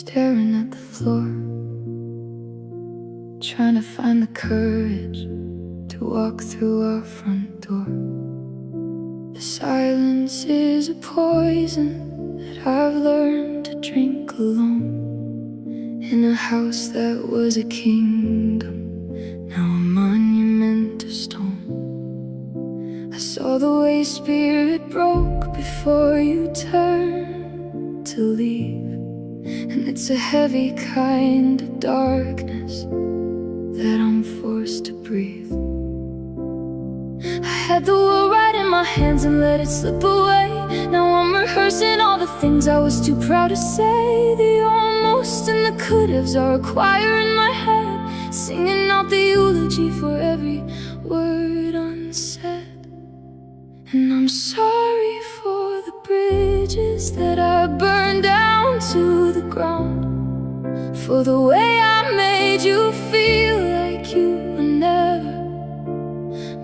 staring at the floor, trying to find the courage to walk through our front door. The silence is a poison that I've learned to drink alone. In a house that was a kingdom, now a monument of stone. I saw the way spirit broke before you turned to leave, and it's a heavy kind of darkness that I'm forced to breathe. I had the world right in my hands and let it slip away. Now I'm rehearsing all the things I was too proud to say. The almost and the could-haves are a choir in my head, singing out the eulogy for every word unsaid. And I'm sorry for the bridges that I burned down to the ground, for the way I made you feel like you were never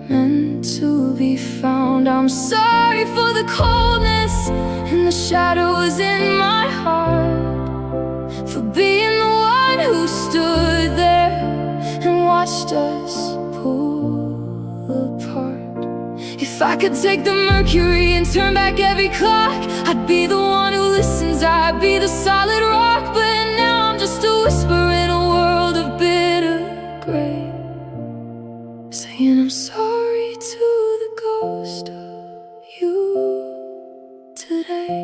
meant to be found. I'm sorry for the coldness and the shadows in my heart, for being the one who stood there and watched us pull apart. If I could take the mercury and turn back every clock, I'd be the one who listens, I'd be the solid rock. But now I'm just a whisper in a world of bitter gray, saying I'm sorry to the ghost of you today.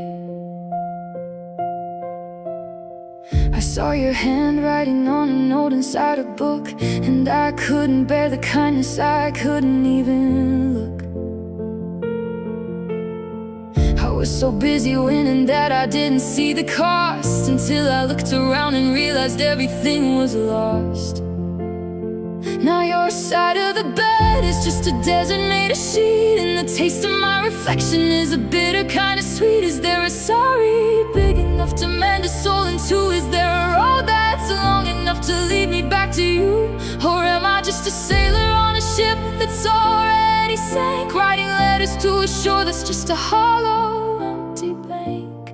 I saw your handwriting on a note inside a book, and I couldn't bear the kindness, I couldn't even look. I was so busy winning that I didn't see the cost, until I looked around and realized everything was lost. Now your side of the bed is just a designated sheet, and the taste of my reflection is a bitter kind of sweet. Is there a sorry big enough to mend a soul in two? Is there a road that's long enough to lead me back to you? Or am I just a sailor on a ship that's already sank, writing letters to a shore that's just a hollow, empty bank?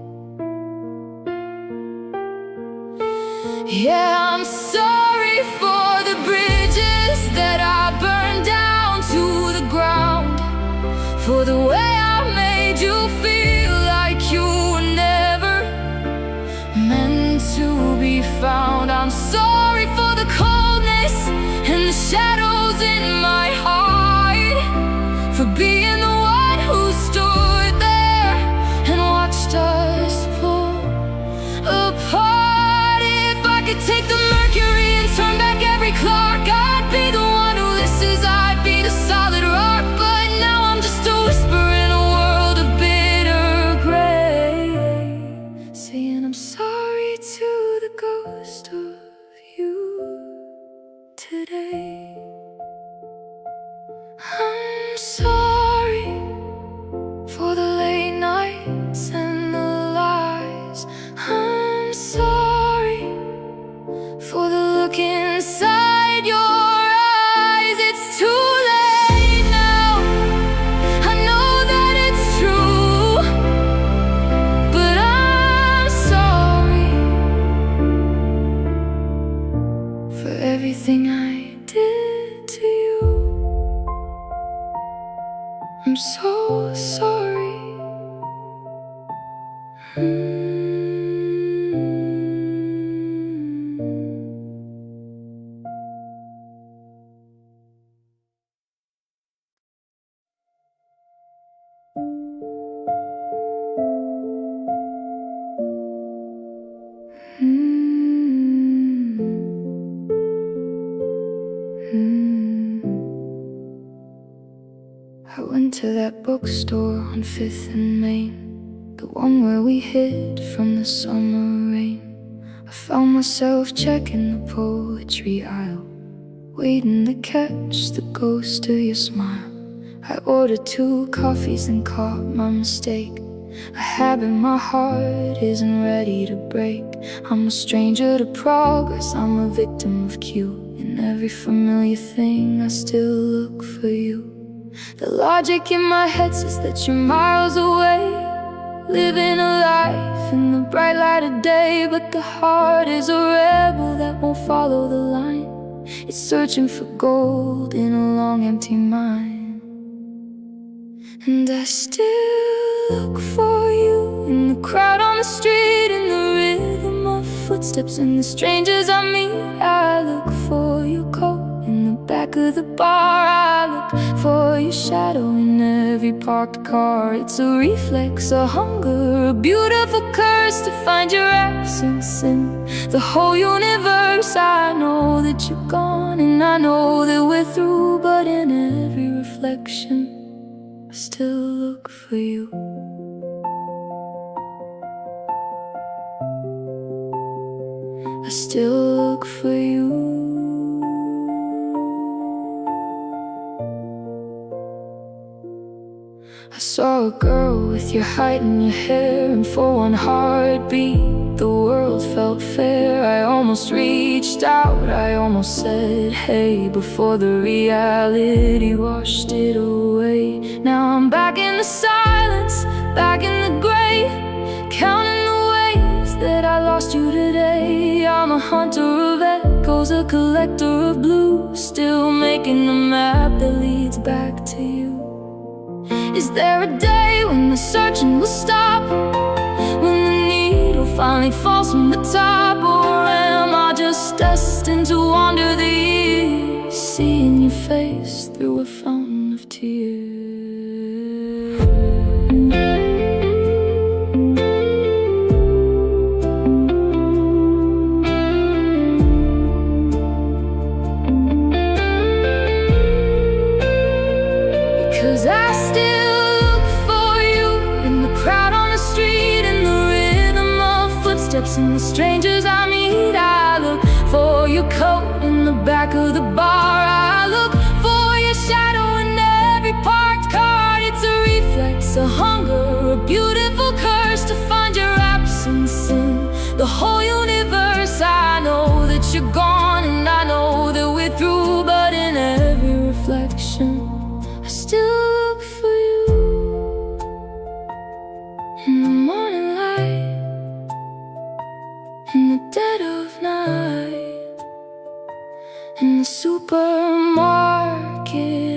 Yeah, I'm sorry for the bridges that I burned down to the ground, for the way I made you feel like you were never meant to be found. I'm sorry for the coldness and the shadows in my heart, for being the one who stood there and watched us pull apart. If I could take the mercury and turn back every clock, I'd be the one who listens, I'd be the solid rock. But now I'm just a whisper in a world of bitter gray, saying I'm sorry to the ghost of you today. I'm sorry for the late nights and the lies. I'm sorry for the look inside your eyes. It's too late now, I know that it's true, but I'm sorry for everything I did to you. I'm so sorry. I went to that bookstore on 5th and Main, the one where we hid from the summer rain. I found myself checking the poetry aisle, waiting to catch the ghost of your smile. I ordered 2 coffees and caught my mistake, a habit my heart isn't ready to break. I'm a stranger to progress, I'm a victim of cue. In every familiar thing I still look for you. The logic in my head says that you're miles away, living a life in the bright light of day. But the heart is a rebel that won't follow the line. It's searching for gold in a long empty mine. And I still look for you in the crowd on the street, in the rhythm of footsteps and the strangers I meet. I look for your coat in the back of the bar. I look for your shadow in every parked car. It's a reflex, a hunger, a beautiful curse to find your absence in the whole universe. I know that you're gone and I know that we're through, but in every reflection I still look for you. I still look for you. I saw a girl with your height and your hair, and for one heartbeat the world felt fair. I almost reached out, I almost said hey, before the reality washed it away. Now I'm back in the silence, back in the gray, counting the ways that I lost you today. I'm a hunter of echoes, a collector of blue, still making the map that leads back to you. Is there a day when the searching will stop, when the needle finally falls from the top? Or am I just destined to wander the years, seeing your face through a fountain of tears? Because I still look for you in the crowd on the street, in the rhythm of footsteps and the strangers I meet. I look for your coat in the back of the bar. I look for your shadow in every parked car. It's a reflex, a hunger, a beautiful curse to find your absence in the whole universe. I know that you're gone and I know that we're through, but in every reflection I still look for you. In the morning light, in the dead of night, in the supermarket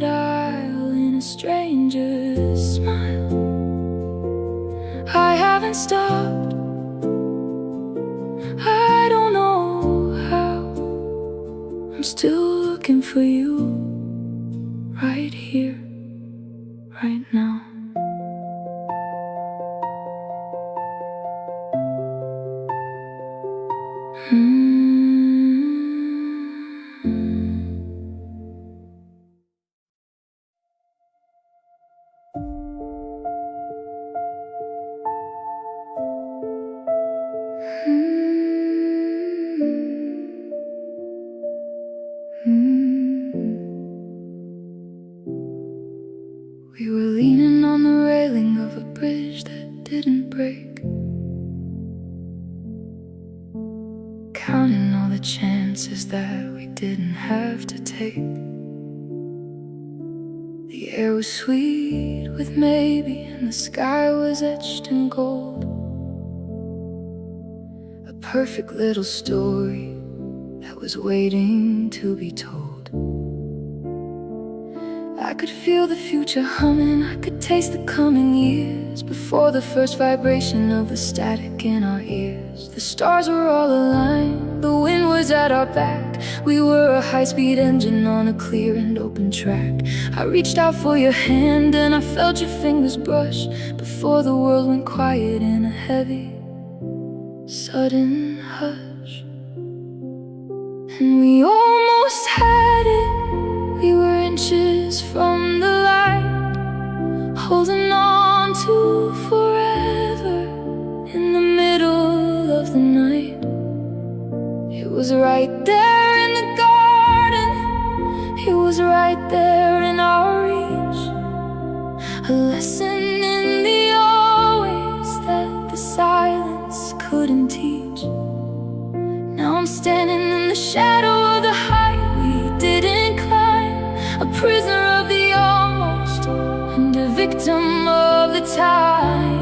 aisle, in a stranger's smile. I haven't stopped, I don't know how. I'm still looking for you, right here, right now. We were leaning on the railing of a bridge that didn't break, counting all the chances that we didn't have to take. The air was sweet with maybe, and the sky was etched in gold. A perfect little story that was waiting to be told. I could feel the future humming, I could taste the coming years before the first vibration of the static in our ears. The stars were all aligned, the wind was at our back. We were a high-speed engine on a clear and open track. I reached out for your hand and I felt your fingers brush before the world went quiet in a heavy, sudden hush. And we almost had it, we were inches from the light, holding on to forever in the middle of the night. It was right there in the garden, it was right there in our reach, a lesson in the always that the silence couldn't teach. Now I'm standing in the shadow of the height we didn't climb, a prisoner of the almost and a victim of the time.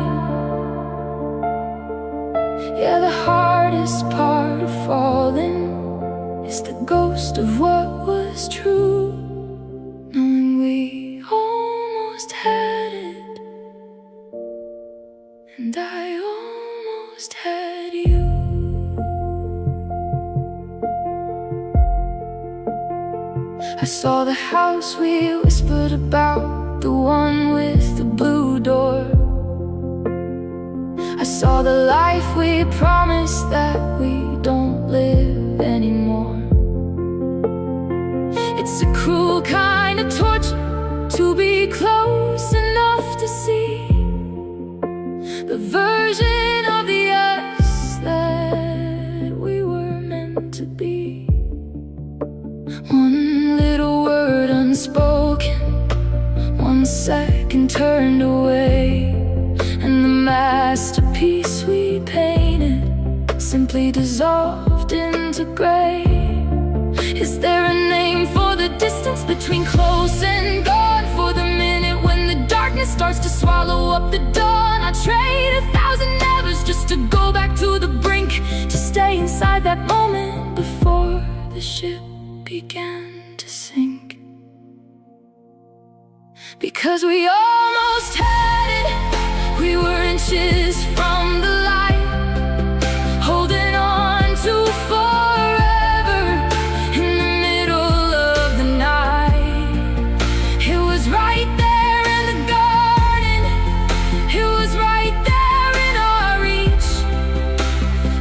Yeah, the hardest part of falling is the ghost of what was true, knowing we almost had it, and I almost had you. I saw the house we whispered about, the one with the blue door. I saw the life we promised that we don't live anymore. It's a cruel kind of torture to be close enough to see the version of the us that we were meant to be. One little word unspoken, 1 second turned away, and the masterpiece we painted simply dissolved into gray. Is there a name for the distance between close and gone? For the minute when the darkness starts to swallow up the dawn, I trade 1,000 nevers just to go back to the brink, to stay inside that moment before the ship began to sink. Because we almost had it, we were inches from the light, holding on to forever in the middle of the night. It was right there in the garden, it was right there in our reach,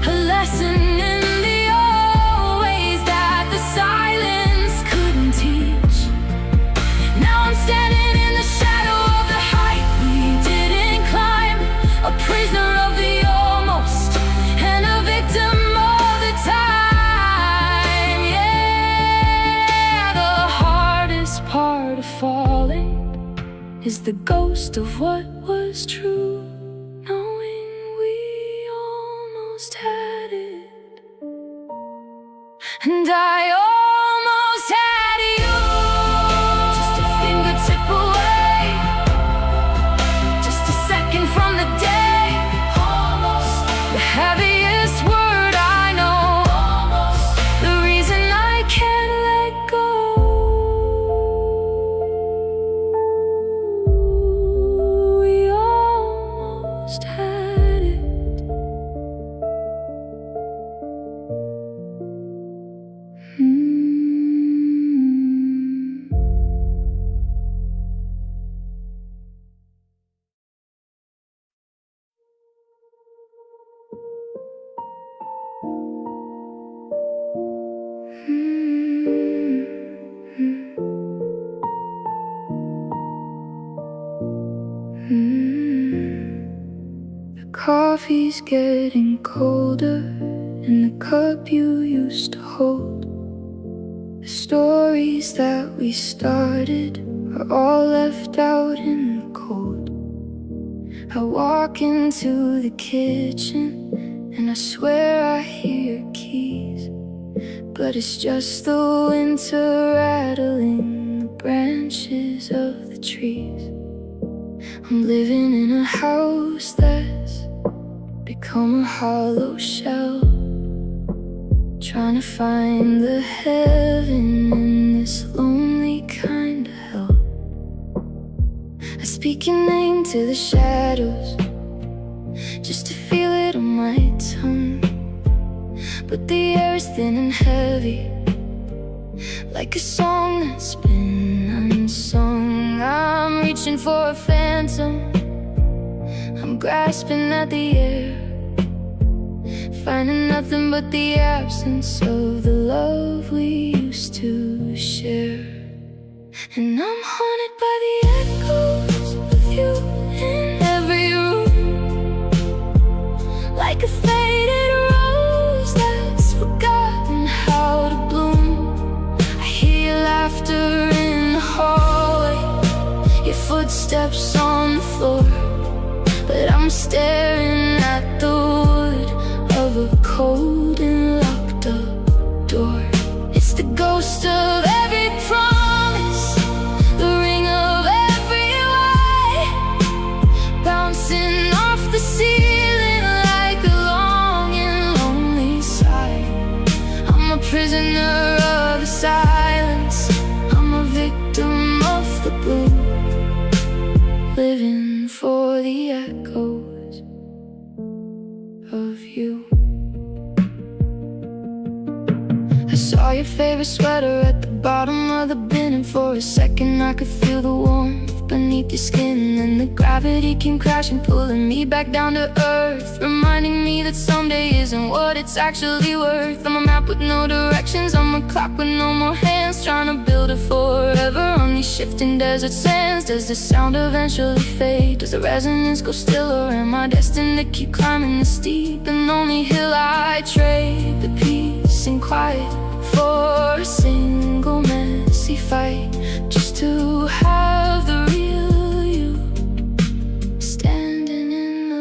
a lesson in the always that the silence couldn't teach. Now I'm standing in the shadow of the height we didn't climb, a prisoner of the almost and a victim of the time. Yeah, the hardest part of falling is the ghost of what was true, knowing we almost had it, and I almost had you. Just a fingertip away, just a second from the day. Almost the heaviest word I know, almost the reason I can't let go. We almost had it. The coffee's getting colder in the cup you used to hold. The stories that we started are all left out in the cold. I walk into the kitchen and I swear I hear keys, but it's just the winter rattling the branches of the trees. I'm living in a house that's become a hollow shell, trying to find the heaven in this lonely kind of hell. I speak your name to the shadows just to feel it on my tongue, but the air is thin and heavy, like a song that's been unsung. I'm reaching for a phantom, I'm grasping at the air, finding nothing but the absence of the love we used to share. And I'm haunted by the echoes of you in every room, like a faded rose that's forgotten how to bloom. I hear your laughter in the hallway, your footsteps on the floor, but I'm staring at the wood of a cold and locked up door. It's the ghost of every promise, the ring of every lie, bouncing off the ceiling like a long the echoes of you. I saw your favorite sweater at the bottom of the bin, and for a second I could feel the warmth beneath your skin. And the gravity came crashing, pulling me back down to earth, reminding me that someday isn't what it's actually worth. I'm a map with no directions, I'm a clock with no more hands, trying to build it forever on these shifting desert sands. Does the sound eventually fade? Does the resonance go still? Or am I destined to keep climbing the steep and lonely hill? I trade the peace and quiet for a single messy fight, just to have the real you standing in the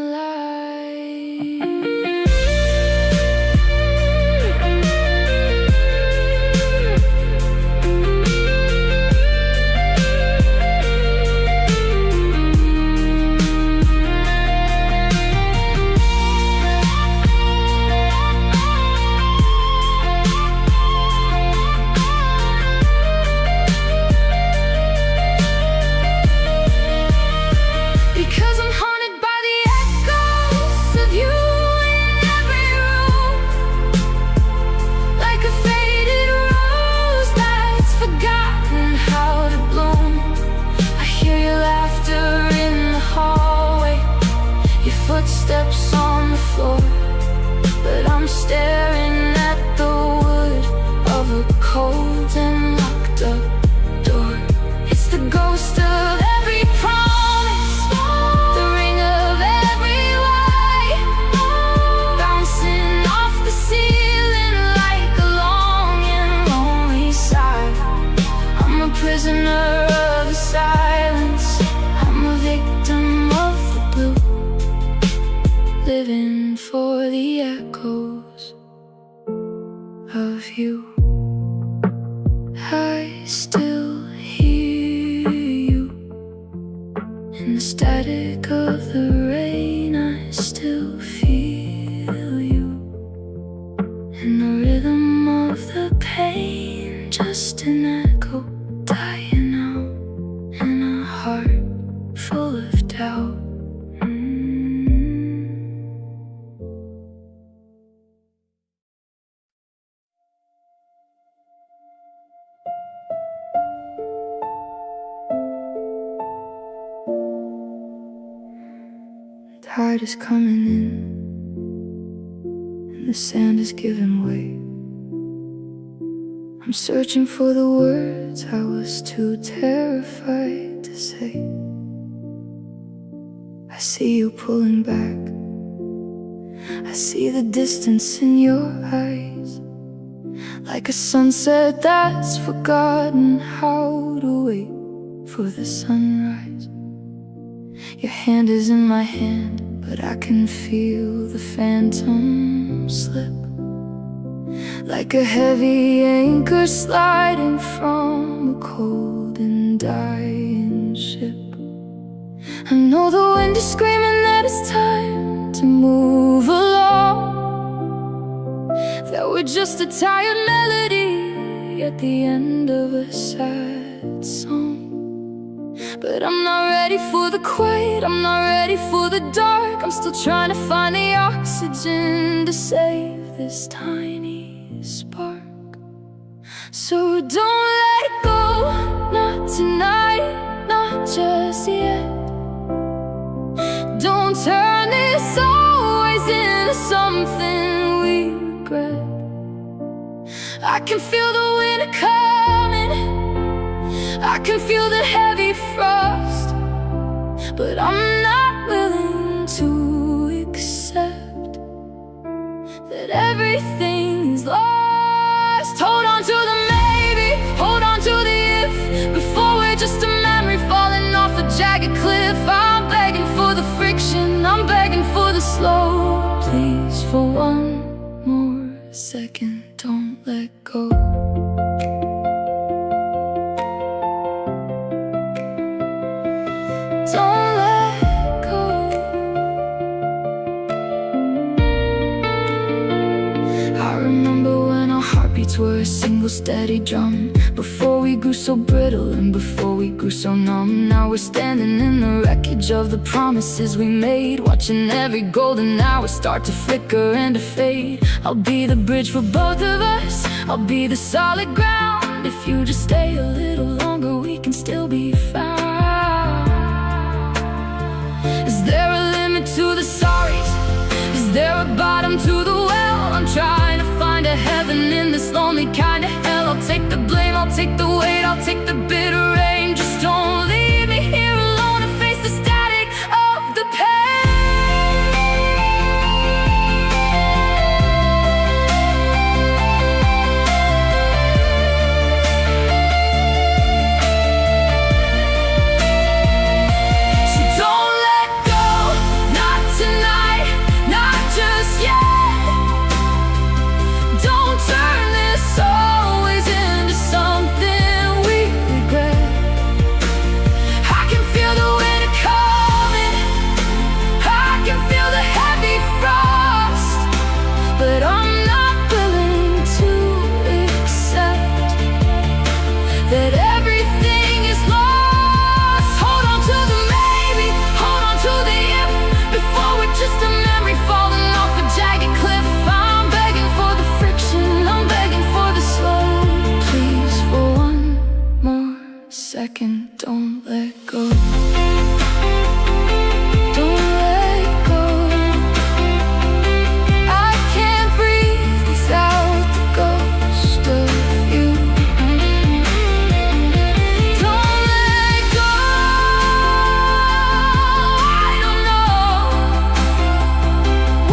footsteps on the floor, but I'm staring at the wood of a cold and locked up door. It's the ghost of every promise, the ring of every lie, bouncing off the ceiling like a long and lonely sigh. I'm a prisoner of the silence, I'm a victim of the blue, living for the echoes of you. I still hear you in the static of the rain. I still feel you in the rhythm of the pain, just an echo dying out in a heart full of doubt. The tide is coming in, and the sand is giving way. I'm searching for the words I was too terrified to say. I see you pulling back, I see the distance in your eyes, like a sunset that's forgotten how to wait for the sunrise. Your hand is in my hand, but I can feel the phantom slip, like a heavy anchor sliding from a cold and dying ship. I know the wind is screaming that it's time to move along, that we're just a tired melody at the end of a sad song. But I'm not ready for the quiet, I'm not ready for the dark. I'm still trying to find the oxygen to save this tiny spark. So don't let it go, not tonight, not just yet. Don't turn this always into something we regret. I can feel the winter coming, I can feel the heavy frost, but I'm not willing to accept that everything's lost. Hold on to the maybe, hold on to the if, before we're just a memory falling off a jagged cliff. I'm begging for the friction, I'm begging for the slow. Please, for one more second, don't let go. Don't let go. I remember when our heartbeats heartbeats were a single steady drum. Before we grew so brittle and before we grew so numb. Now we're standing in the wreckage of the promises we made, watching every golden hour start to flicker and to fade. I'll be the bridge for both of us, I'll be the solid ground. If you just stay a little longer, we can still be found. Is there a limit to the sorries? Is there a bottom to the well? I'm trying to find a heaven in this lonely kind of hell. I'll take the blame, I'll take the weight, I'll take the bitter rain. Just don't leave me here alone to face the static of the second, don't let go. Don't let go. I can't breathe without the ghost of you. Don't let go. I don't know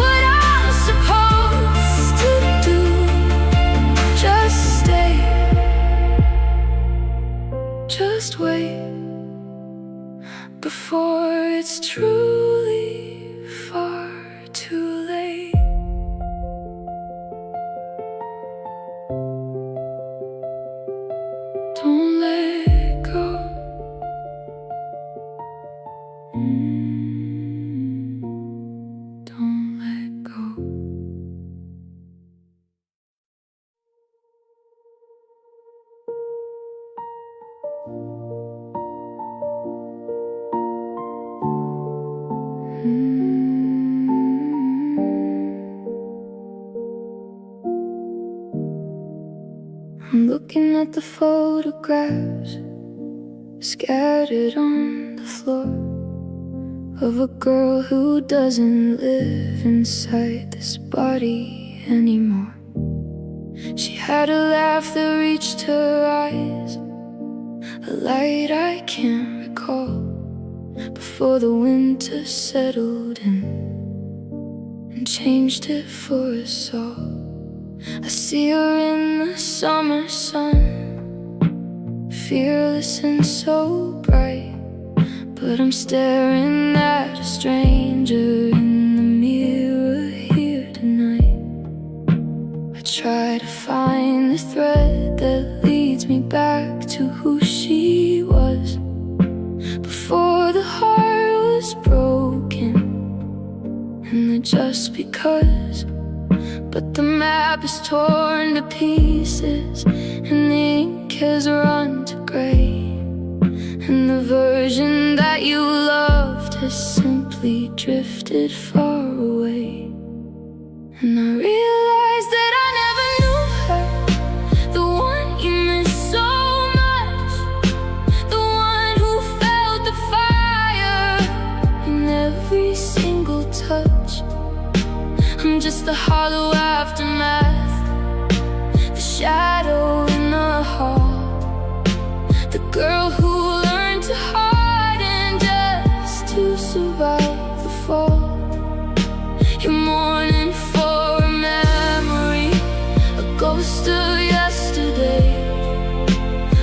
what I'm supposed to do. Just stay. Just wait before it's truly far too late. Don't let go. Don't let go. I'm looking at the photographs scattered on the floor of a girl who doesn't live inside this body anymore. She had a laugh that reached her eyes, a light I can't recall, before the winter settled in and changed it for us all. I see her in the summer sun, fearless and so bright, but I'm staring at a stranger in the mirror here tonight. I try to find the thread that leads me back to who she was before the heart was broken, and the just because. But the map is torn to pieces, and the ink has run to gray, and the version that you loved has simply drifted far away. And I realized that I never knew her, the one you miss so much, the one who felt the fire in every single touch. I'm just the hollow aftermath, the shadow in the hall, the girl who learned to harden just to survive the fall. You're mourning for a memory, a ghost of yesterday.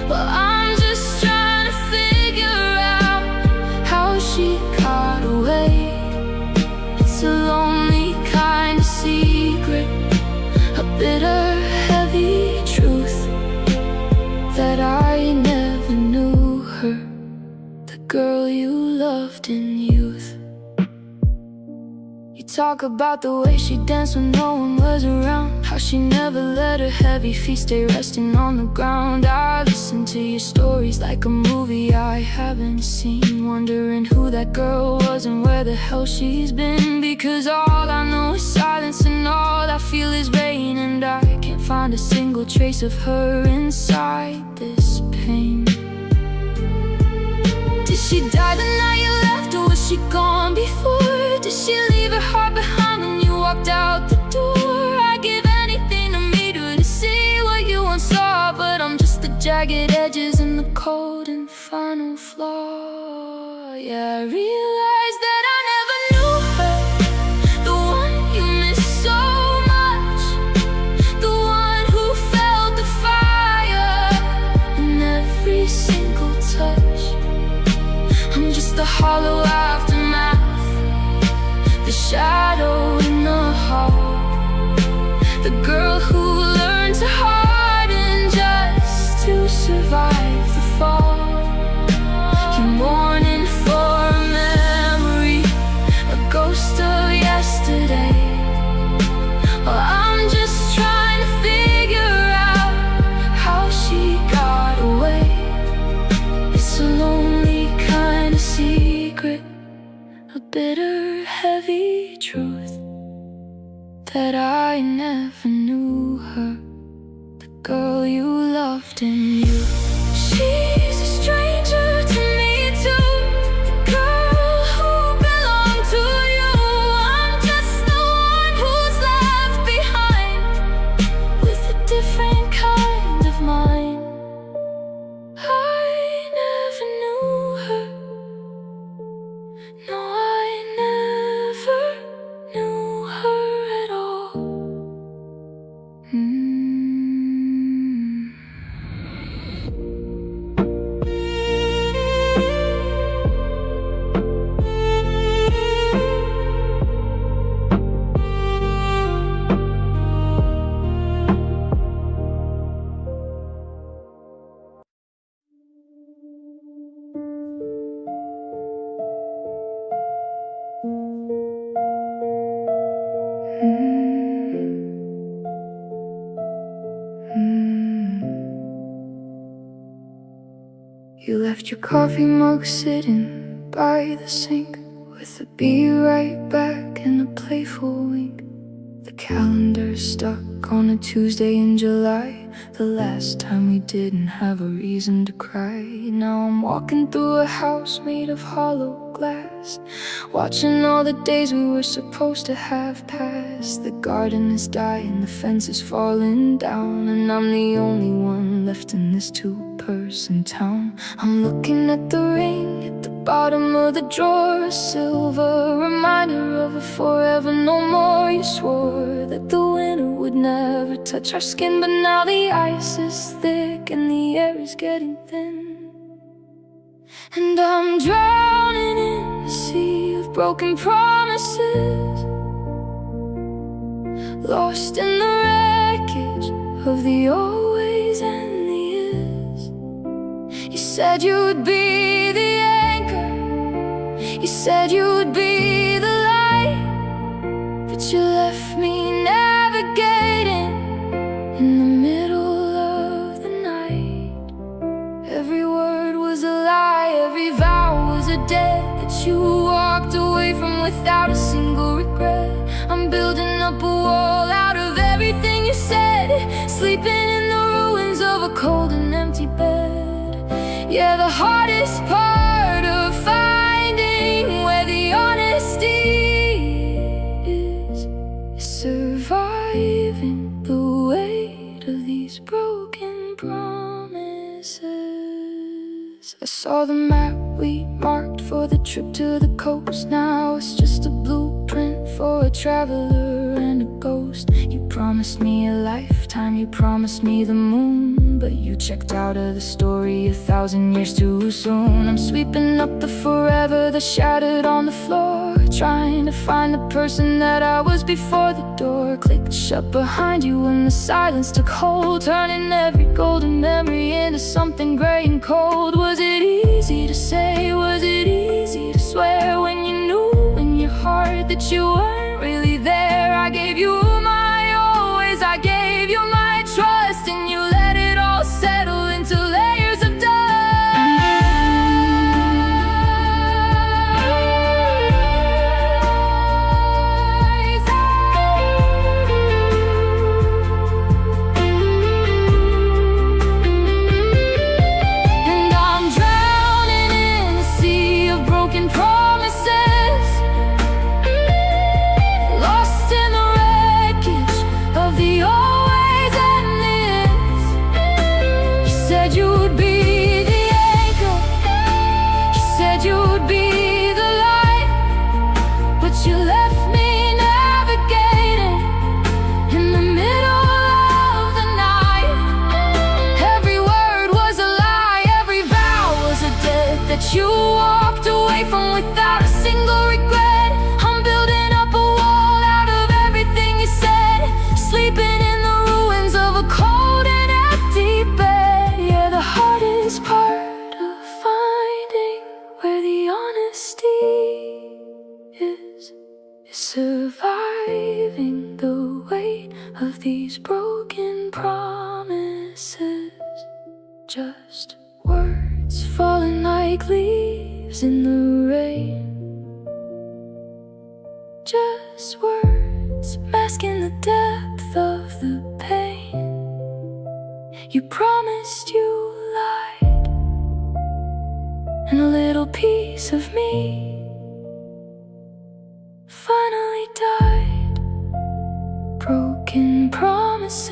Well, I'm just trying to figure out how she got away. It's a lonely kind of secret, a bitter, heavy truth, that I never knew her, the girl you loved in youth. You talk about the way she danced when no one was around, how she never let her heavy feet stay resting on the ground. I listen to your stories like a movie I haven't seen, wondering who that girl was and where the hell she's been. Because all I know is silence and all I feel is rain, and I can't find a single trace of her inside this pain. Did she die the night you left, or was she gone before? Did she leave her heart behind when you walked out the door? I'd give anything to meet her, to see what you once saw, but I'm just the jagged edges and the cold and final flaw. Yeah, I realized that I never knew her, the one you miss so much, the one who felt the fire in every single touch. I'm just the hollow aftermath, the shadow in the hall, the girl who learned to harden just to survive the fall. You're mourning for a memory, a ghost of yesterday. Well, I'm just trying to figure out how she got away. It's a lonely kind of secret, a bitter, heavy truth, that I never knew her, the girl you loved in you. She's a stranger to me too, the girl who belonged to you. I'm just the one who's left behind, with a different kind of mind. I never knew her, no, I never knew her at all. You left your coffee mug sitting by the sink, with a be right back and a playful wink. The calendar stuck on a Tuesday in July, the last time we didn't have a reason to cry. Now I'm walking through a house made of hollow glass, watching all the days we were supposed to have passed. The garden is dying, the fence is falling down, and I'm the only one left in this two-person town. I'm looking at the ring at the bottom of the drawer, a silver reminder of a forever no more. You swore that the winter would never touch our skin, but now the ice is thick and the air is getting thin, and I'm drowning in the sea of broken promises, lost in the wreckage of the always and the is. You said you'd be the anchor, you said you'd be the light, but you left me navigating in the middle of the night. Every word was a lie, every vow was a debt that you walked away from without a single regret. I'm building up a wall out of everything you said, sleeping in the ruins of a cold and empty bed. Yeah, the hardest part of finding where the honesty is surviving the weight of these broken promises. I saw the map we marked for the trip to the coast. Now it's just a blueprint for a traveler and a ghost. You promised me a lifetime, you promised me the moon, but you checked out of the story 1,000 years too soon. I'm sweeping up the forever that's shattered on the floor, trying to find the person that I was before the door clicked shut behind you when the silence took hold, turning every golden memory into something gray and cold. Was it easy to say? Was it easy to swear when you knew in your heart that you weren't really there? I gave you my always, I gave of these broken promises. Just words falling like leaves in the rain. Just words masking the depth of the pain. You promised you lied, and a little piece of me finally died. Broken promises.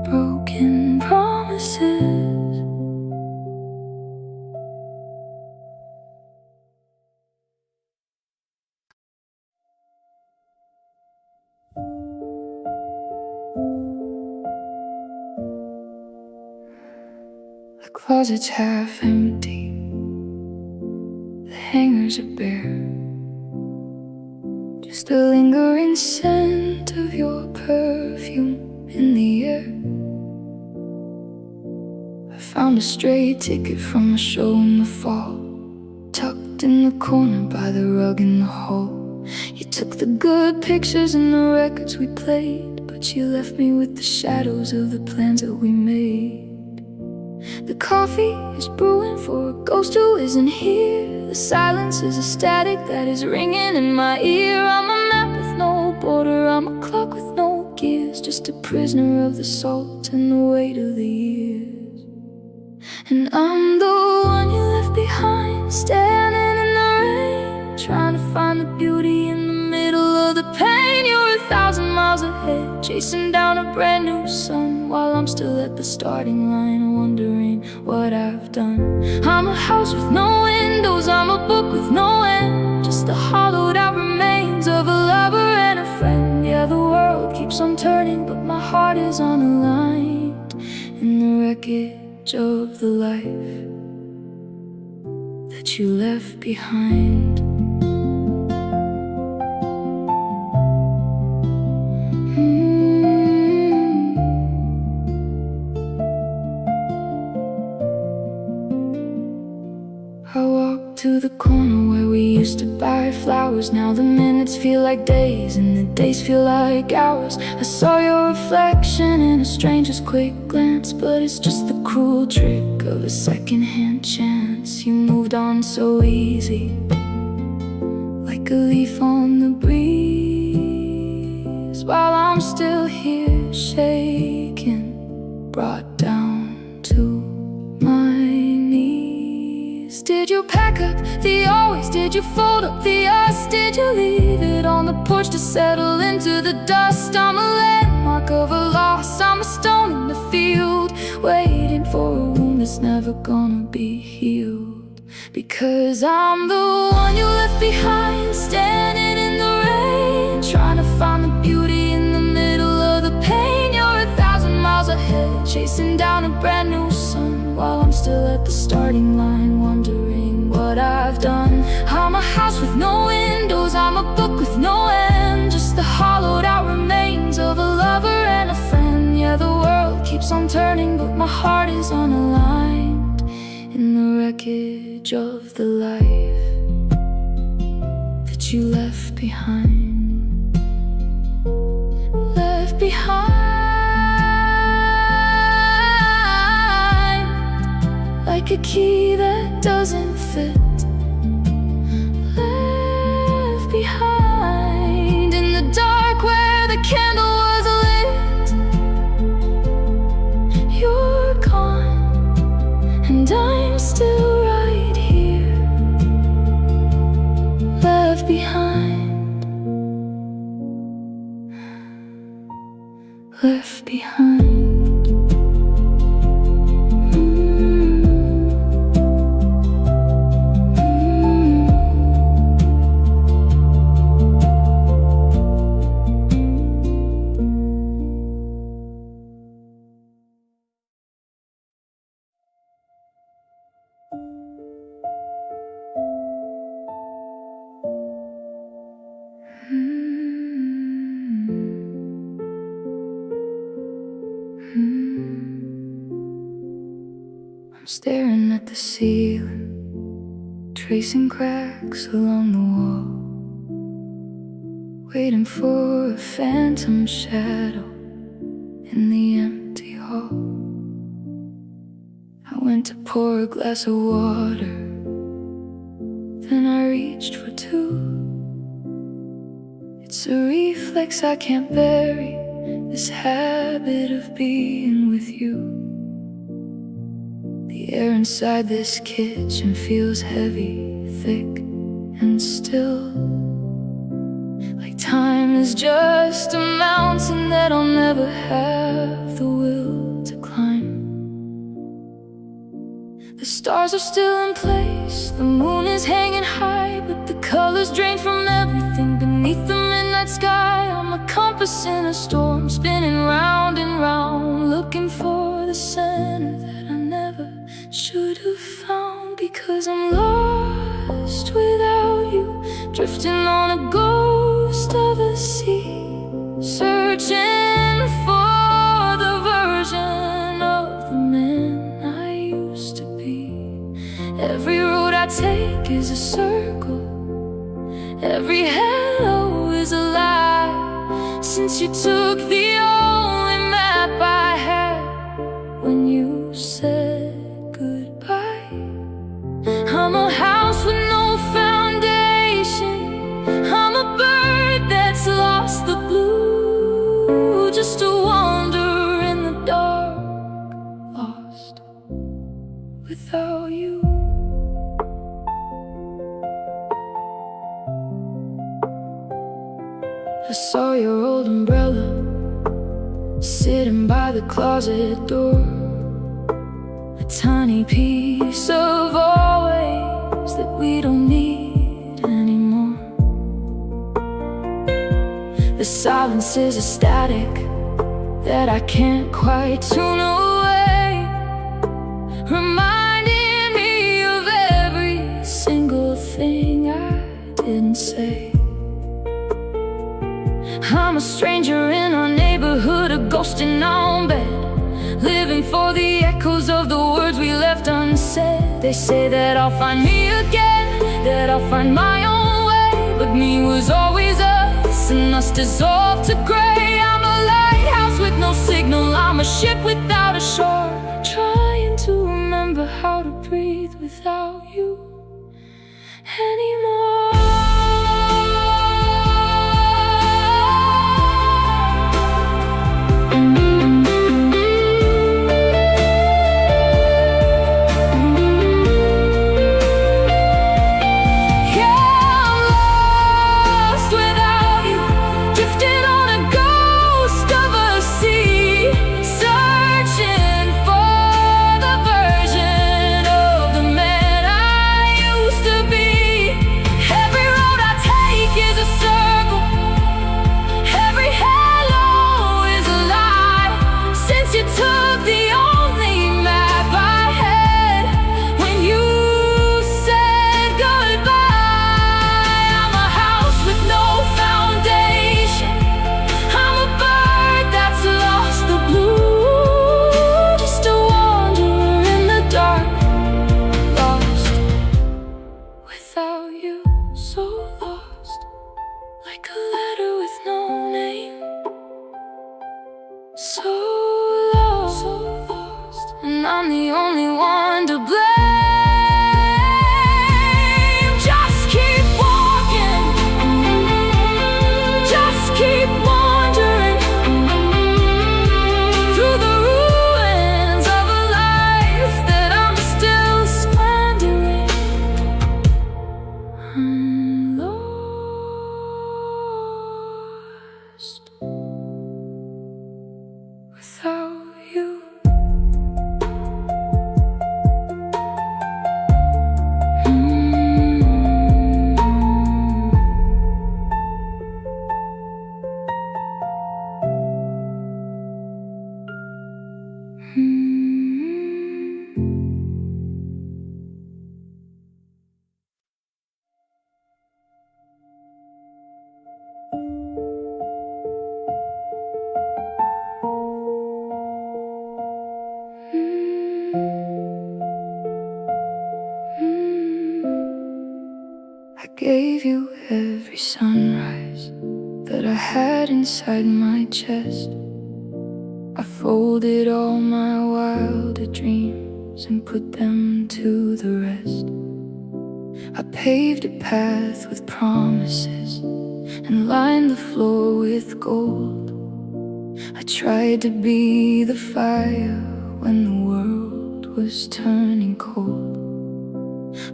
Broken promises. The closet's half empty, the hangers are bare. Just a lingering scent of your perfume in the air. I found a stray ticket from a show in the fall, tucked in the corner by the rug in the hall. You took the good pictures and the records we played, but you left me with the shadows of the plans that we made. The coffee is brewing for a ghost who isn't here. The silence is a static that is ringing in my ear. I'm a map with no border, I'm a clock with no gears, just a prisoner of the salt and the weight of the years. And I'm the one you left behind, standing in the rain, trying to find the beauty in the middle of the pain. You're 1,000 miles ahead, chasing down a brand new sun, while I'm still at the starting line, wondering what I've done. I'm a house with no windows, I'm a book with no end, just the hollowed out remains of a lover and a friend. Yeah, the world keeps on turning, but my heart is unaligned in the wreckage of the life that you left behind. I walked to the corner where we used to buy flowers. Now the minutes feel like days and the days feel like hours. I saw your reflection in a stranger's quick glance, but it's just the cruel trick of a second-hand chance. You moved on so easy, like a leaf on the breeze, while I'm still here shaking, brought down to my knees. Did you pack up the always? Did you fold up the us? Did you leave it on the porch to settle into the dust? I'm a landmark of a loss, I'm a stone in the field, waiting for a wound that's never gonna be healed. Because I'm the one you left behind, standing in the rain, trying to find the beauty in the middle of the pain. You're 1,000 miles ahead, chasing down a brand new sun, while I'm still at the starting line, wondering what I've done. I'm a house with no windows, I'm a book with no end, just the hollowed out remains of a lover and a friend. Yeah, the world keeps on turning, but my heart is unaligned in the wreckage of the life that you left behind. Left behind, like a key that doesn't fit. Left behind in the dark where the candle was lit. You're gone and I'm still right here. Left behind, left behind. I'm staring at the ceiling, tracing cracks along the wall, waiting for a phantom shadow in the empty hall. I went to pour a glass of water, then I reached for two. It's a reflex I can't bury, this habit of being with you. The air inside this kitchen feels heavy, thick, and still, like time is just a mountain that I'll never have the will to climb. The stars are still in place, the moon is hanging high, but the colors drained from everything beneath the midnight sky. I'm a compass in a storm, spinning round and round, looking for the center that I never should have found. Because I'm lost without you, drifting on a ghost of a sea, searching for the version of the man I used to be. Every road I take is a circle, every hello is a lie, since you took the only map I had when you said goodbye. I'm a house with no foundation, I'm a bird that's lost the blue, just a wanderer in the dark, lost without you. I saw your old umbrella sitting by the closet door, a tiny piece of always that we don't need anymore. The silence is a static that I can't quite tune away, reminding me of every single thing I didn't say. I'm a stranger in our neighborhood, a ghost in our own bed, living for the echoes of the words we left unsaid. They say that I'll find me again, that I'll find my own way, but me was always us, and us dissolved to gray. I'm a lighthouse with no signal, I'm a ship without a shore, trying to remember how to breathe without you anymore. So lost, and I'm the only one to blame. Just keep walking, just keep wandering through the ruins of a life that I'm still squandering. I'm lost without you. gave you every sunrise that I had inside my chest. I folded all my wilder dreams and put them to the rest. I paved a path with promises and lined the floor with gold. I tried to be the fire when the world was turning cold.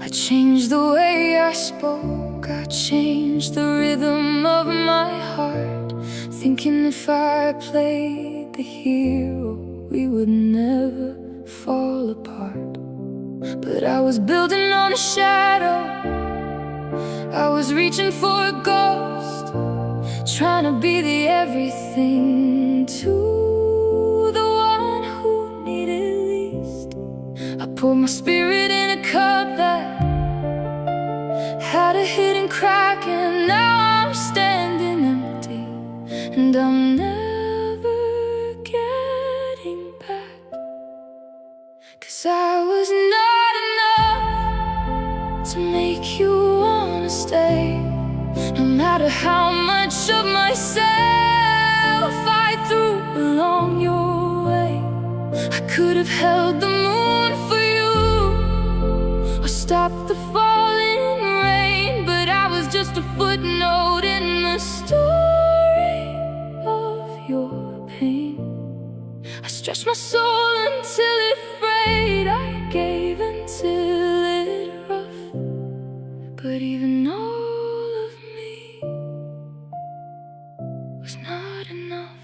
I changed the way I spoke, I changed the rhythm of my heart, thinking if I played the hero, we would never fall apart. But I was building on a shadow, I was reaching for a ghost, trying to be the everything to the one who needed least. I poured my spirit in a cup that had a hidden crack, and now I'm standing empty, and I'm never getting back. 'Cause I was not enough to make you wanna stay. No matter how much of myself I threw along your way, I could have held the moon for you or stopped the falling rain, but I was just a footnote in the story of your pain. I stretched my soul until it frayed, I gave until it rough, but even all of me was not enough.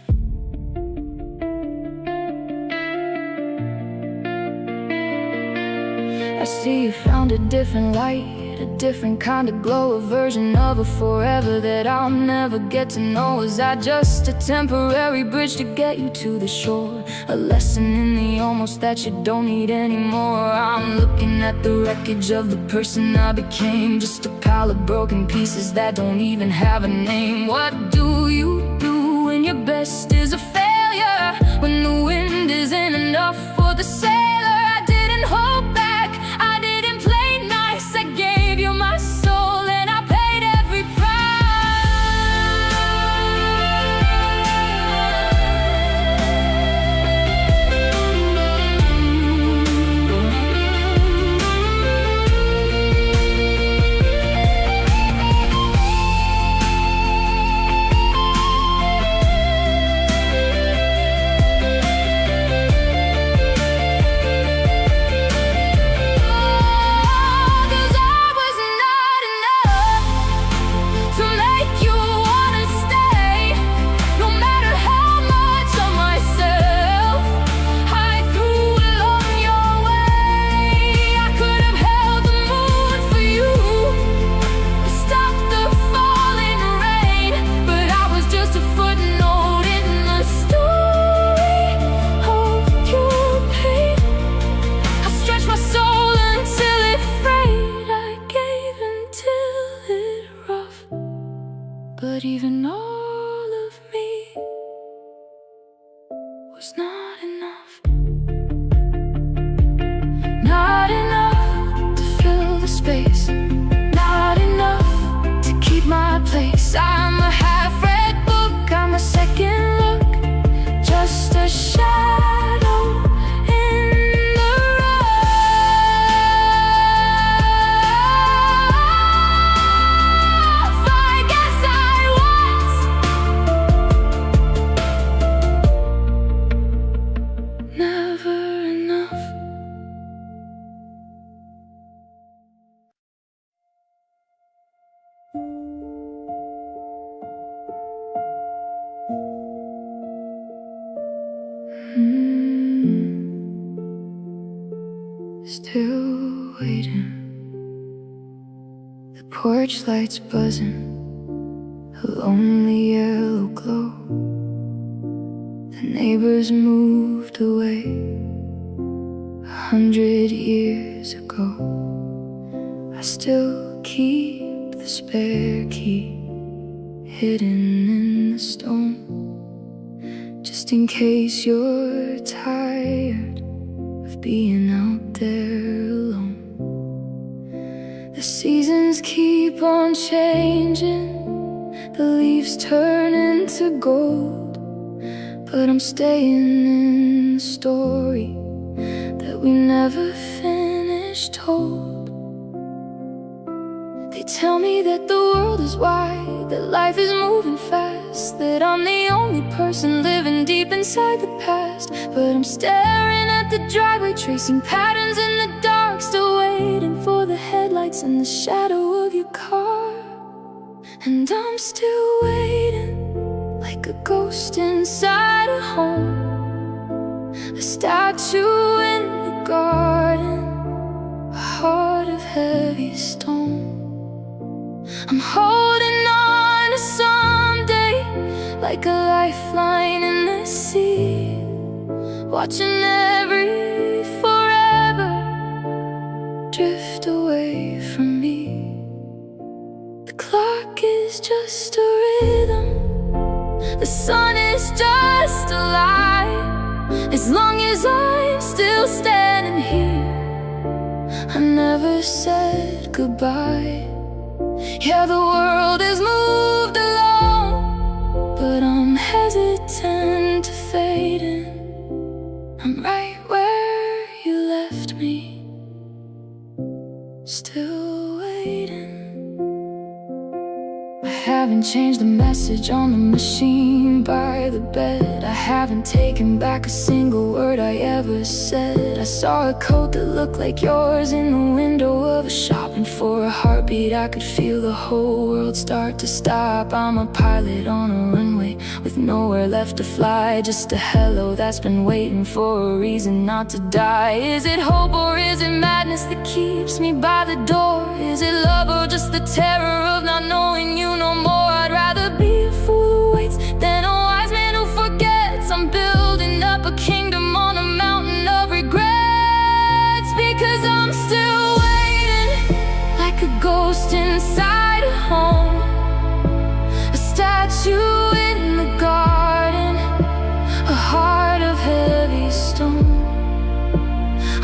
I see you found a different light, a different kind of glow, a version of a forever that I'll never get to know. Is that just a temporary bridge to get you to the shore? A lesson in the almost that you don't need anymore. I'm looking at the wreckage of the person I became, just a pile of broken pieces that don't even have a name. What do you do when your best is a failure? When the wind isn't enough for the sailor? I didn't hold back, I didn't play nice, I gave you my soul and I paid every but even all of me was not enough. Not enough to fill the space, not enough to keep my place. I'm a half-read book, I'm a second look, just a shadow in the rough. I guess I was never enough. Still waiting, the porch lights buzzing, a lonely yellow glow. The neighbors moved away 100 years ago. I still keep the spare key hidden in the stone, just in case you're tired of being out there alone. The seasons keep on changing, the leaves turn into gold, but I'm staying in the story that we never finished told. They tell me that the world is wide, that life is moving fast, that I'm the only person living deep inside the past. But I'm staring at the driveway, tracing patterns in the dark, still waiting for the headlights and the shadow of your car. And I'm still waiting, like a ghost inside a home, a statue in the garden, a heart of heavy stone. I'm holding on to someday, like a lifeline in the sea, watching every forever drift away from me. The clock is just a rhythm, the sun is just a lie. As long as I'm still standing here, I never said goodbye. Yeah, the world has moved along, but I'm hesitant to fade in. I'm right where you left me, still waiting. I haven't changed the message on the machine by the bed. I haven't taken back a single word I ever said. I saw a coat that looked like yours in the window of a shop, and for a heartbeat I could feel the whole world start to stop. I'm a pilot on a runway with nowhere left to fly, just a hello that's been waiting for a reason not to die. Is it hope or is it madness that keeps me by the door? Is it love or just the terror of not knowing you no more? I'd rather be a fool who waits than a wise man who forgets. I'm building up a kingdom on a mountain of regrets, because I'm still waiting, like a ghost inside a home, a statue in the garden, a heart of heavy stone.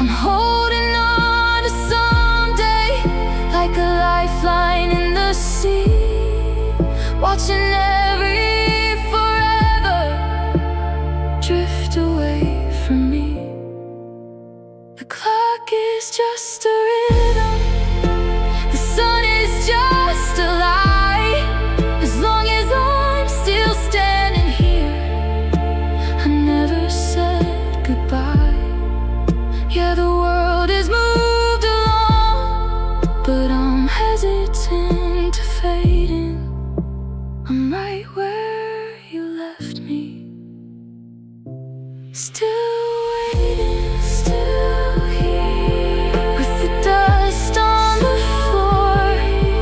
I'm holding on to someday, like a lifeline in the sea, watching every forever drift away from me. The clock is just a rhythm, the sun is just a lie. As long as I'm still standing here, I never said goodbye. Yeah, the world has moved along, but I'm hesitant to fade in. I'm right where you left me, still waiting, still here, with the dust on the floor,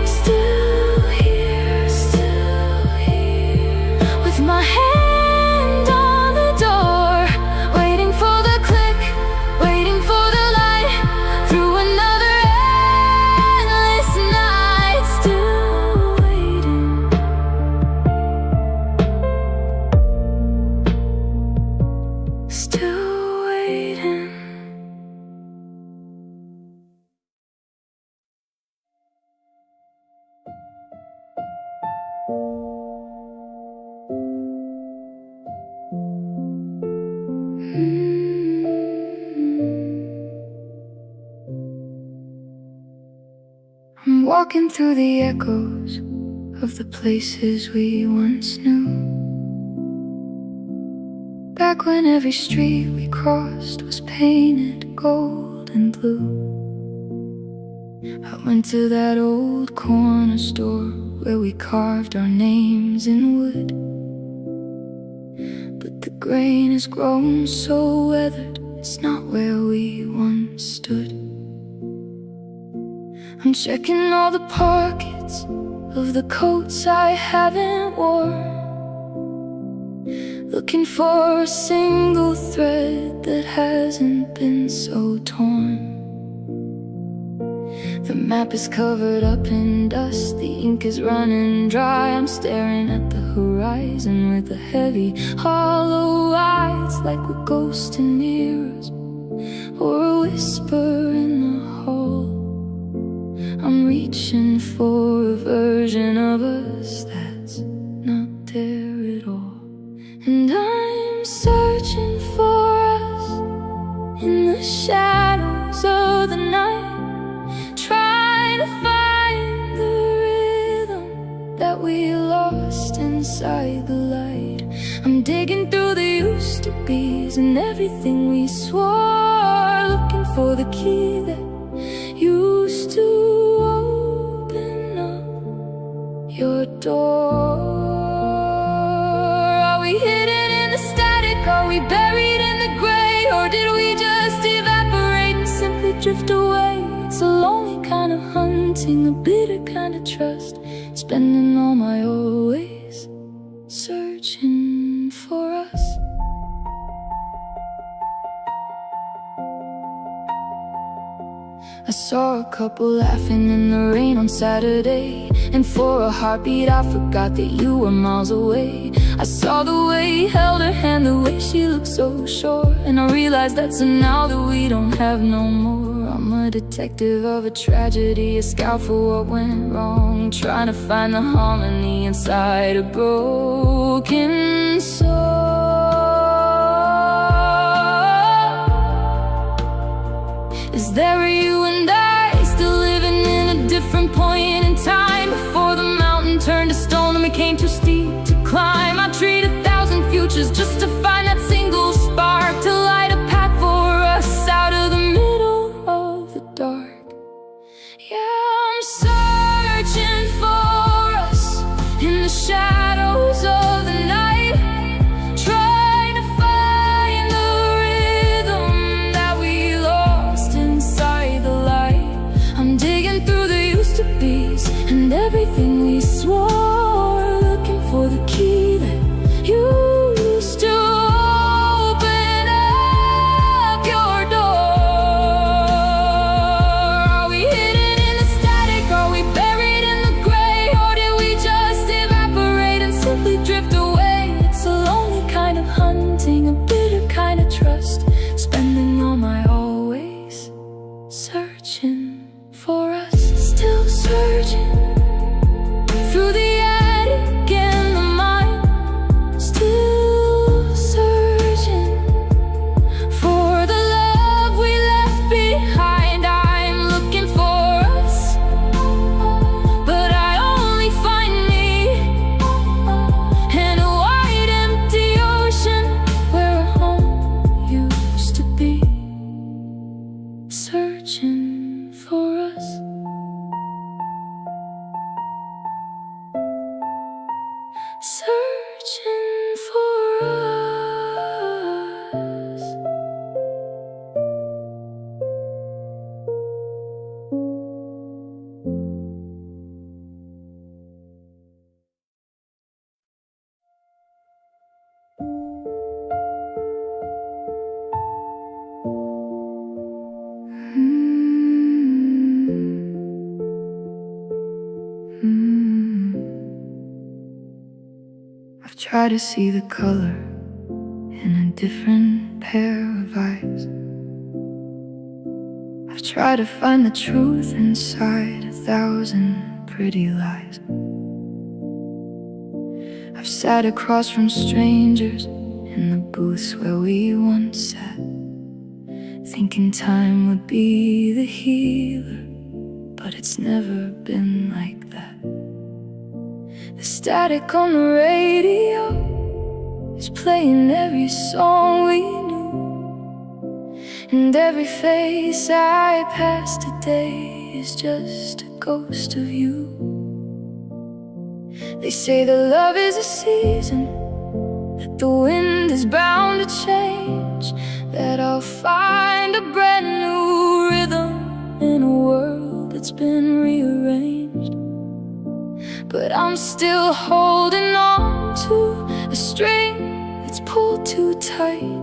still here, with my hand on the door, waiting for the click, waiting for the light, through another endless night, still waiting. Still waiting. I'm walking through the echoes of the places we once knew, back when every street we crossed was painted gold and blue. I went to that old corner store where we carved our names in wood, but the grain has grown so weathered, it's not where we once stood. I'm checking all the pockets of the coats I haven't worn, looking for a single thread that hasn't been so torn. The map is covered up in dust, the ink is running dry. I'm staring at the horizon with a heavy, hollow eye. It's like we're ghosts in mirrors, or a whisper in the hall. I'm reaching reaching for a version of us that's not there at all. And I'm searching for us in the shadows of the night, trying to find the rhythm that we lost inside the light. I'm digging through the used to be's and everything we swore, looking for the key that used to open up your door. Are we hidden in the static? Are we buried in the gray? Or did we just evaporate and simply drift away? It's a lonely kind of hunting, a bitter kind of trust, spending all my always searching for us. I saw a couple laughing in the rain on Saturday, and for a heartbeat I forgot that you were miles away. I saw the way he held her hand, the way she looked so sure, and I realized that's a now that we don't have no more. I'm a detective of a tragedy, a scout for what went wrong, trying to find the harmony inside a broken soul. Is there a you and I still living in a different point in time, before the mountain turned to stone and became too steep to climb? I treat 1,000 futures just to find that single spark to light a path for us out of the middle of the dark. Yeah, I'm searching for us in the shadows of the night, trying to find the rhythm that we lost inside the light. I'm digging through the used to be's and everything we swore, looking for the key that used to open up your door. Are we hidden in the static? Are we buried in the gray? Or did we just evaporate and simply drift away? It's a lonely kind of hunting, a bitter kind of trust, spending all my always searching for us. Still searching through the attic and the mind, still searching for the love we left behind. I'm looking for us, but I only find me in a wide empty ocean where a home used to be. Searching for us. Searching for us. I've tried to see the color in a different pair of eyes. I've tried to find the truth inside 1,000 pretty lies. I've sat across from strangers in the booths where we once sat, thinking time would be the healer, but it's never been like that. The static on the radio is playing every song we knew, and every face I pass today is just a ghost of you. They say that love is a season, that the wind is bound to change, that I'll find a brand new rhythm in a world that's been rearranged. But I'm still holding on to a string that's pulled too tight,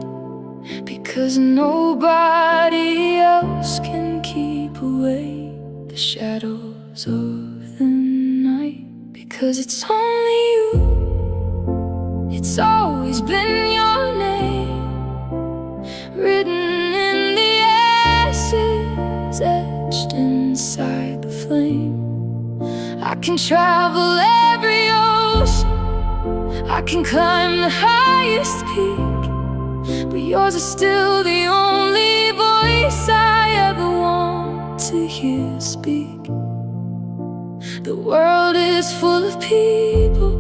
because nobody else can keep away the shadows of the night. Because it's only you, it's always been your name, written in the ashes, etched inside the flame. can travel every ocean, I can climb the highest peak, but yours is still the only voice I ever want to hear speak. The world is full of people,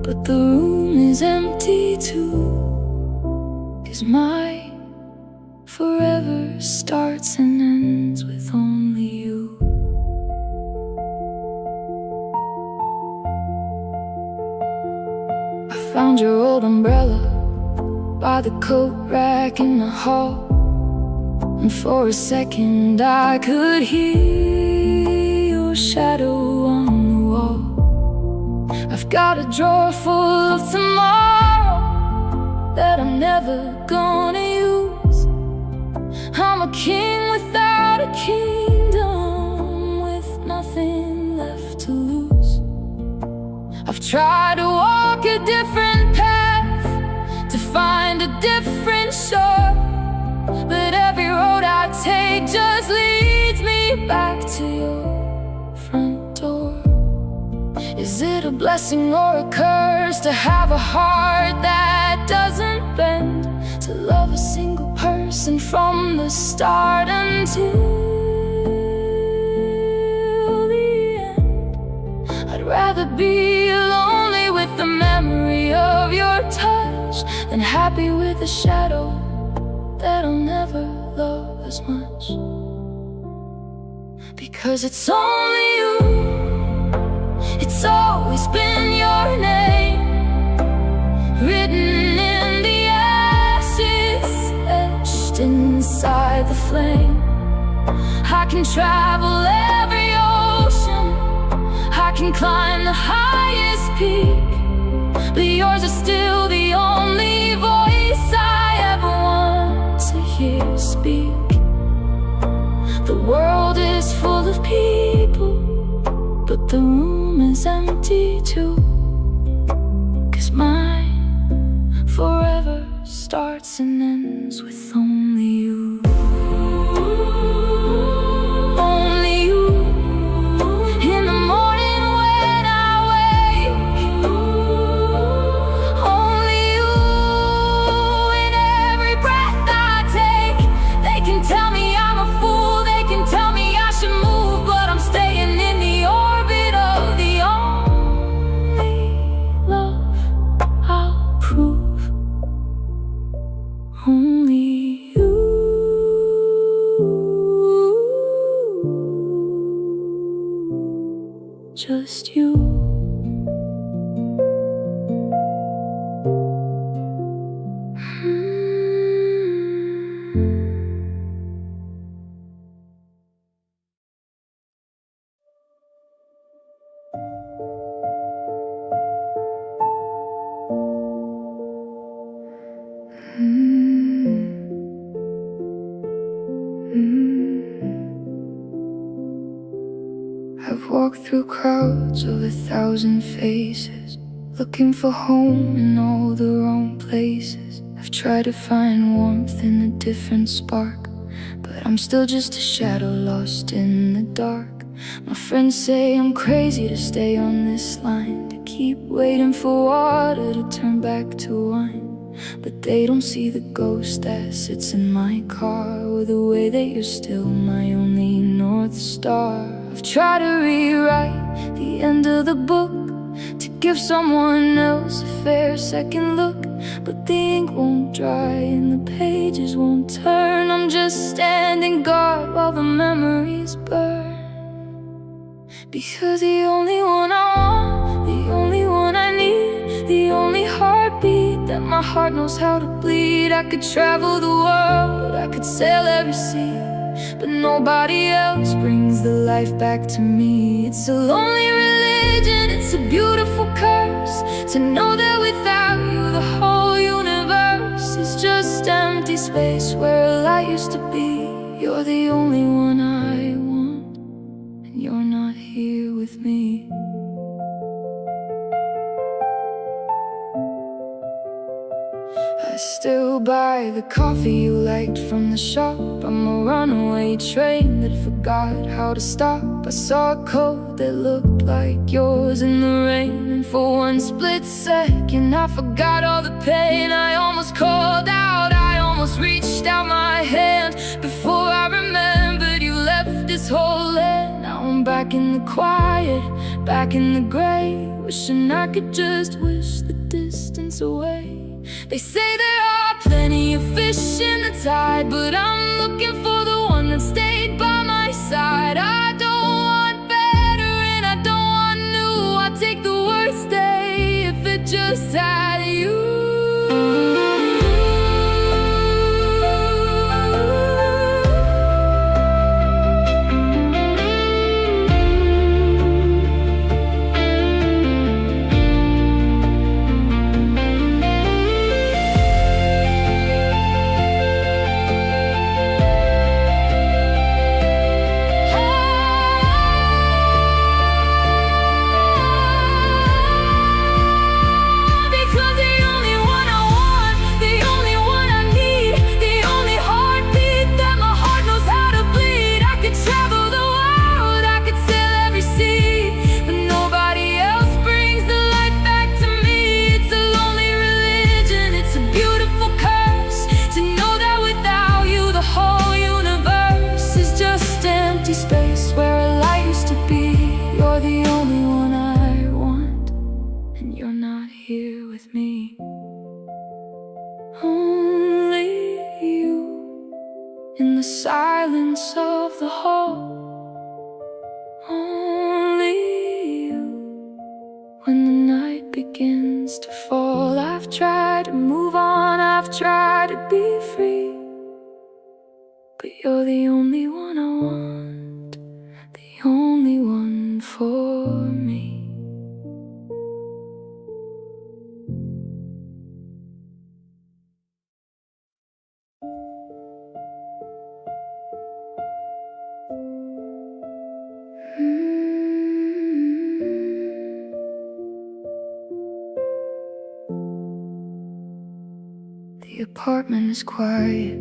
but the room is empty too, 'cause my forever starts and ends with only you. I found your old umbrella by the coat rack in the hall, and for a second I could hear your shadow on the wall. I've got a drawer full of tomorrow that I'm never gonna use. I'm a king without a kingdom, with nothing left to lose. I've tried to walk a different path, to find a different shore, but every road I take just leads me back to your front door. Is it a blessing or a curse to have a heart that doesn't bend, to love a single person from the start until the end? I'd rather be lonely with the memory of your touch than happy with a shadow that I'll never love as much. Because it's only you, it's always been your name, written in the ashes, etched inside the flame. I can travel every ocean, I can climb the highest peak, but yours is still the only voice I ever want to hear speak. The world is full of people, but the room is empty too, 'cause mine forever starts and ends with only you. Only you. In the morning when I wake, only you. In every breath I take, they can tell me I'm a fool, they can tell me I should move, but I'm staying in the orbit of the only love I'll prove. Only you. Just you. I've walked through crowds of 1,000 faces, looking for home in all the wrong places. I've tried to find warmth in a different spark, but I'm still just a shadow lost in the dark. My friends say I'm crazy to stay on this line, to keep waiting for water to turn back to wine. But they don't see the ghost that sits in my car, or the way that you're still my only North Star. I've tried to rewrite the end of the book, to give someone else a fair second look, but the ink won't dry and the pages won't turn. I'm just standing guard while the memories burn. Because the only one I want, the only one I need, the only heartbeat that my heart knows how to bleed. I could travel the world, I could sail every sea, but nobody else brings the life back to me. It's a lonely religion, it's a beautiful curse, to know that without you the whole universe is just empty space where a light used to be. You're the only one I want, and you're not here with me. I still buy the coffee you liked from the shop. I'm a runaway train that forgot how to stop. I saw a coat that looked like yours in the rain. And for one split second I forgot all the pain. I almost called out, I almost reached out my hand. Before I remembered, you left this whole land. Now I'm back in the quiet, back in the gray, wishing I could just wish the distance away. They say there are plenty of fish in the tide, but I'm looking for the one that stayed by my side. I don't want better and I don't want new. I'll take the worst day if it just had you. Space where a light used to be. You're the only one I want, and you're not here with me. Only you in the silence of the hall. Only you when the night begins to fall. I've tried to move on, I've tried to be free, but you're the only one I want, the only one for me. The apartment is quiet,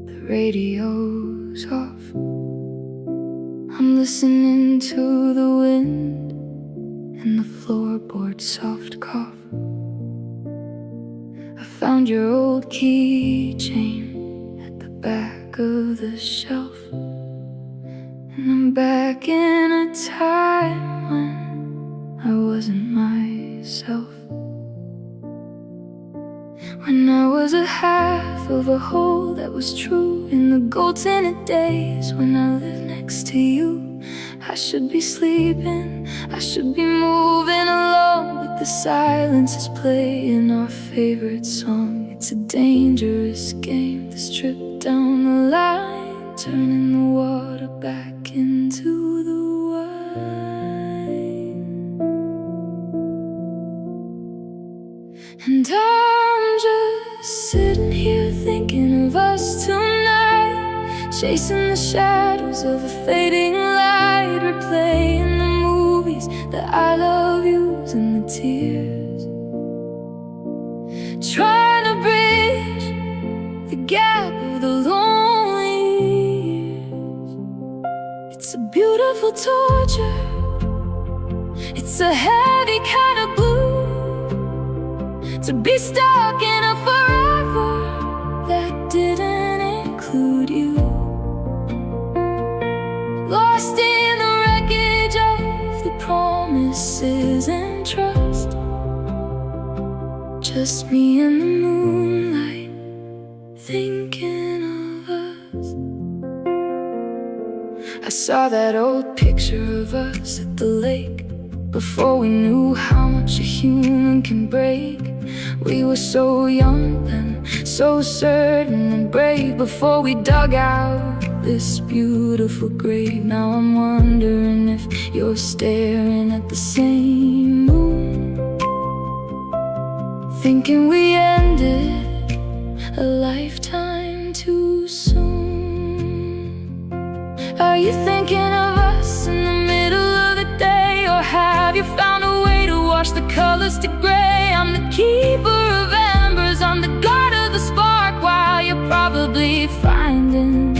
the radio's off. I'm listening to the wind and the floorboard's soft cough. I found your old keychain at the back of the shelf, and I'm back in a time when I wasn't myself. When I was a half of a whole that was true. In the gold-tinted days when I lived next to you, I should be sleeping, I should be moving along, but the silence is playing our favorite song. It's a dangerous game, this trip down the line, turning the water back into the wine. And I'm just sitting here thinking of us tonight, chasing the shadows of a fading light, replaying the movies, the I love yous and the tears, trying to bridge the gap of the lonely years. It's a beautiful torture, it's a heavy kind of blue, to be stuck in a forever that didn't include you, lost in the wreckage of the promises and trust, just me in the moonlight thinking of us. I saw that old picture of us at the lake, before we knew how much a human can break. We were so young then, so certain and brave, before we dug out this beautiful grave. Now I'm wondering if you're staring at the same moon, thinking we ended a lifetime too soon. Are you thinking of us in the middle of the day, or have you found a way to wash the colors to gray? I'm the keeper of embers, I'm the guard of the spark, while you're probably finding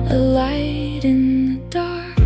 a light in the dark.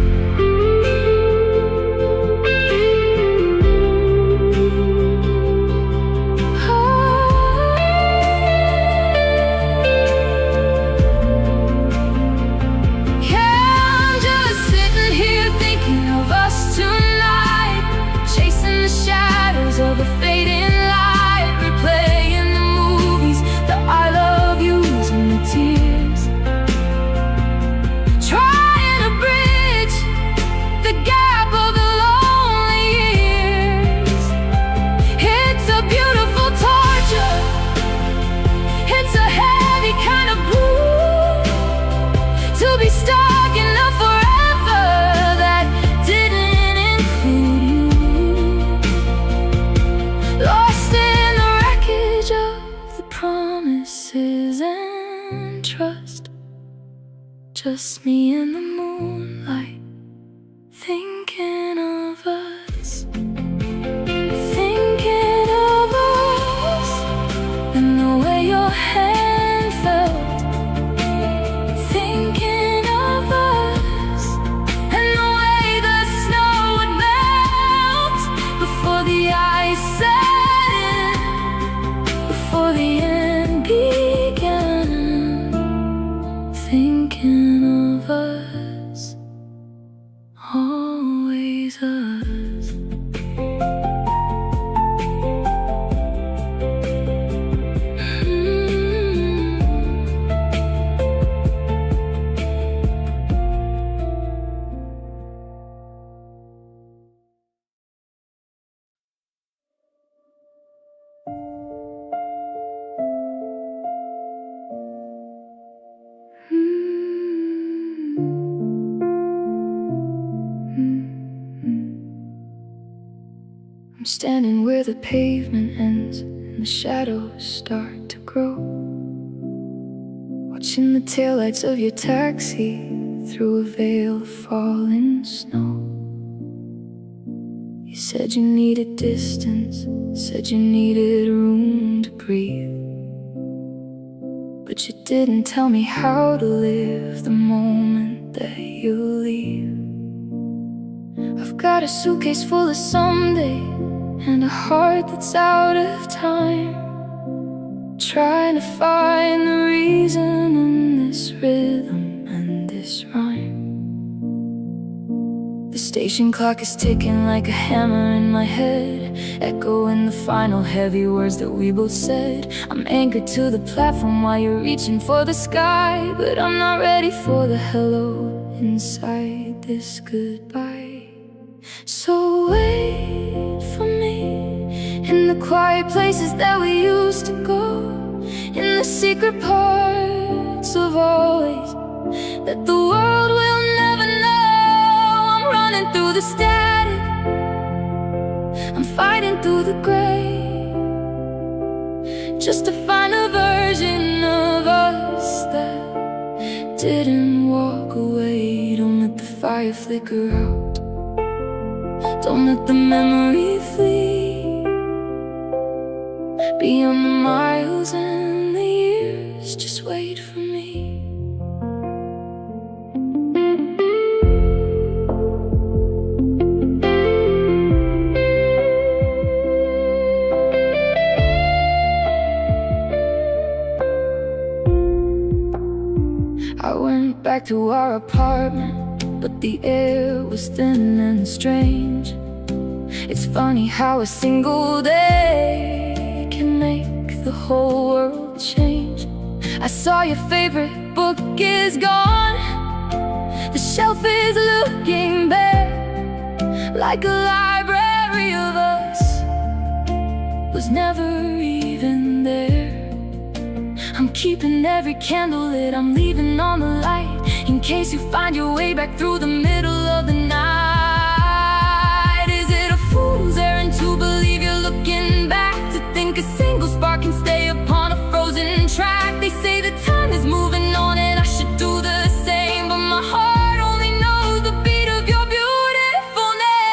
to be stuck in a forever that didn't include you. Lost in the wreckage of the promises and trust. Just me in the moonlight, thinking of us. Thinking of us, and the way your hand felt. Thinking of us, and the way the snow would melt before the ice set in, before the end began. Thinking of us, always us. I'm standing where the pavement ends and the shadows start to grow, watching the taillights of your taxi through a veil of falling snow. You said you needed distance, said you needed room to breathe, but you didn't tell me how to live the moment that you leave. I've got a suitcase full of someday and a heart that's out of time, trying to find the reason in this rhythm and this rhyme. The station clock is ticking like a hammer in my head, echoing the final heavy words that we both said. I'm anchored to the platform while you're reaching for the sky, but I'm not ready for the hello inside this goodbye. So wait for me in the quiet places that we used to go, in the secret parts of always that the world will never know. I'm running through the static, I'm fighting through the gray, just to find a version of us that didn't walk away. Don't let the fire flicker out, don't let the memory flee. Beyond the miles and the years, just wait for me. I went back to our apartment, but the air was thin and strange. It's funny how a single day can make the whole world change. I saw your favorite book is gone, the shelf is looking bare, like a library of us was never even there. I'm keeping every candle lit, I'm leaving on the light, in case you find your way back through the middle of the night. Is it a fool's errand to believe you're looking back, to think a single spark can stay upon a frozen track? They say the time is moving on and I should do the same, but my heart only knows the beat of your beautiful name.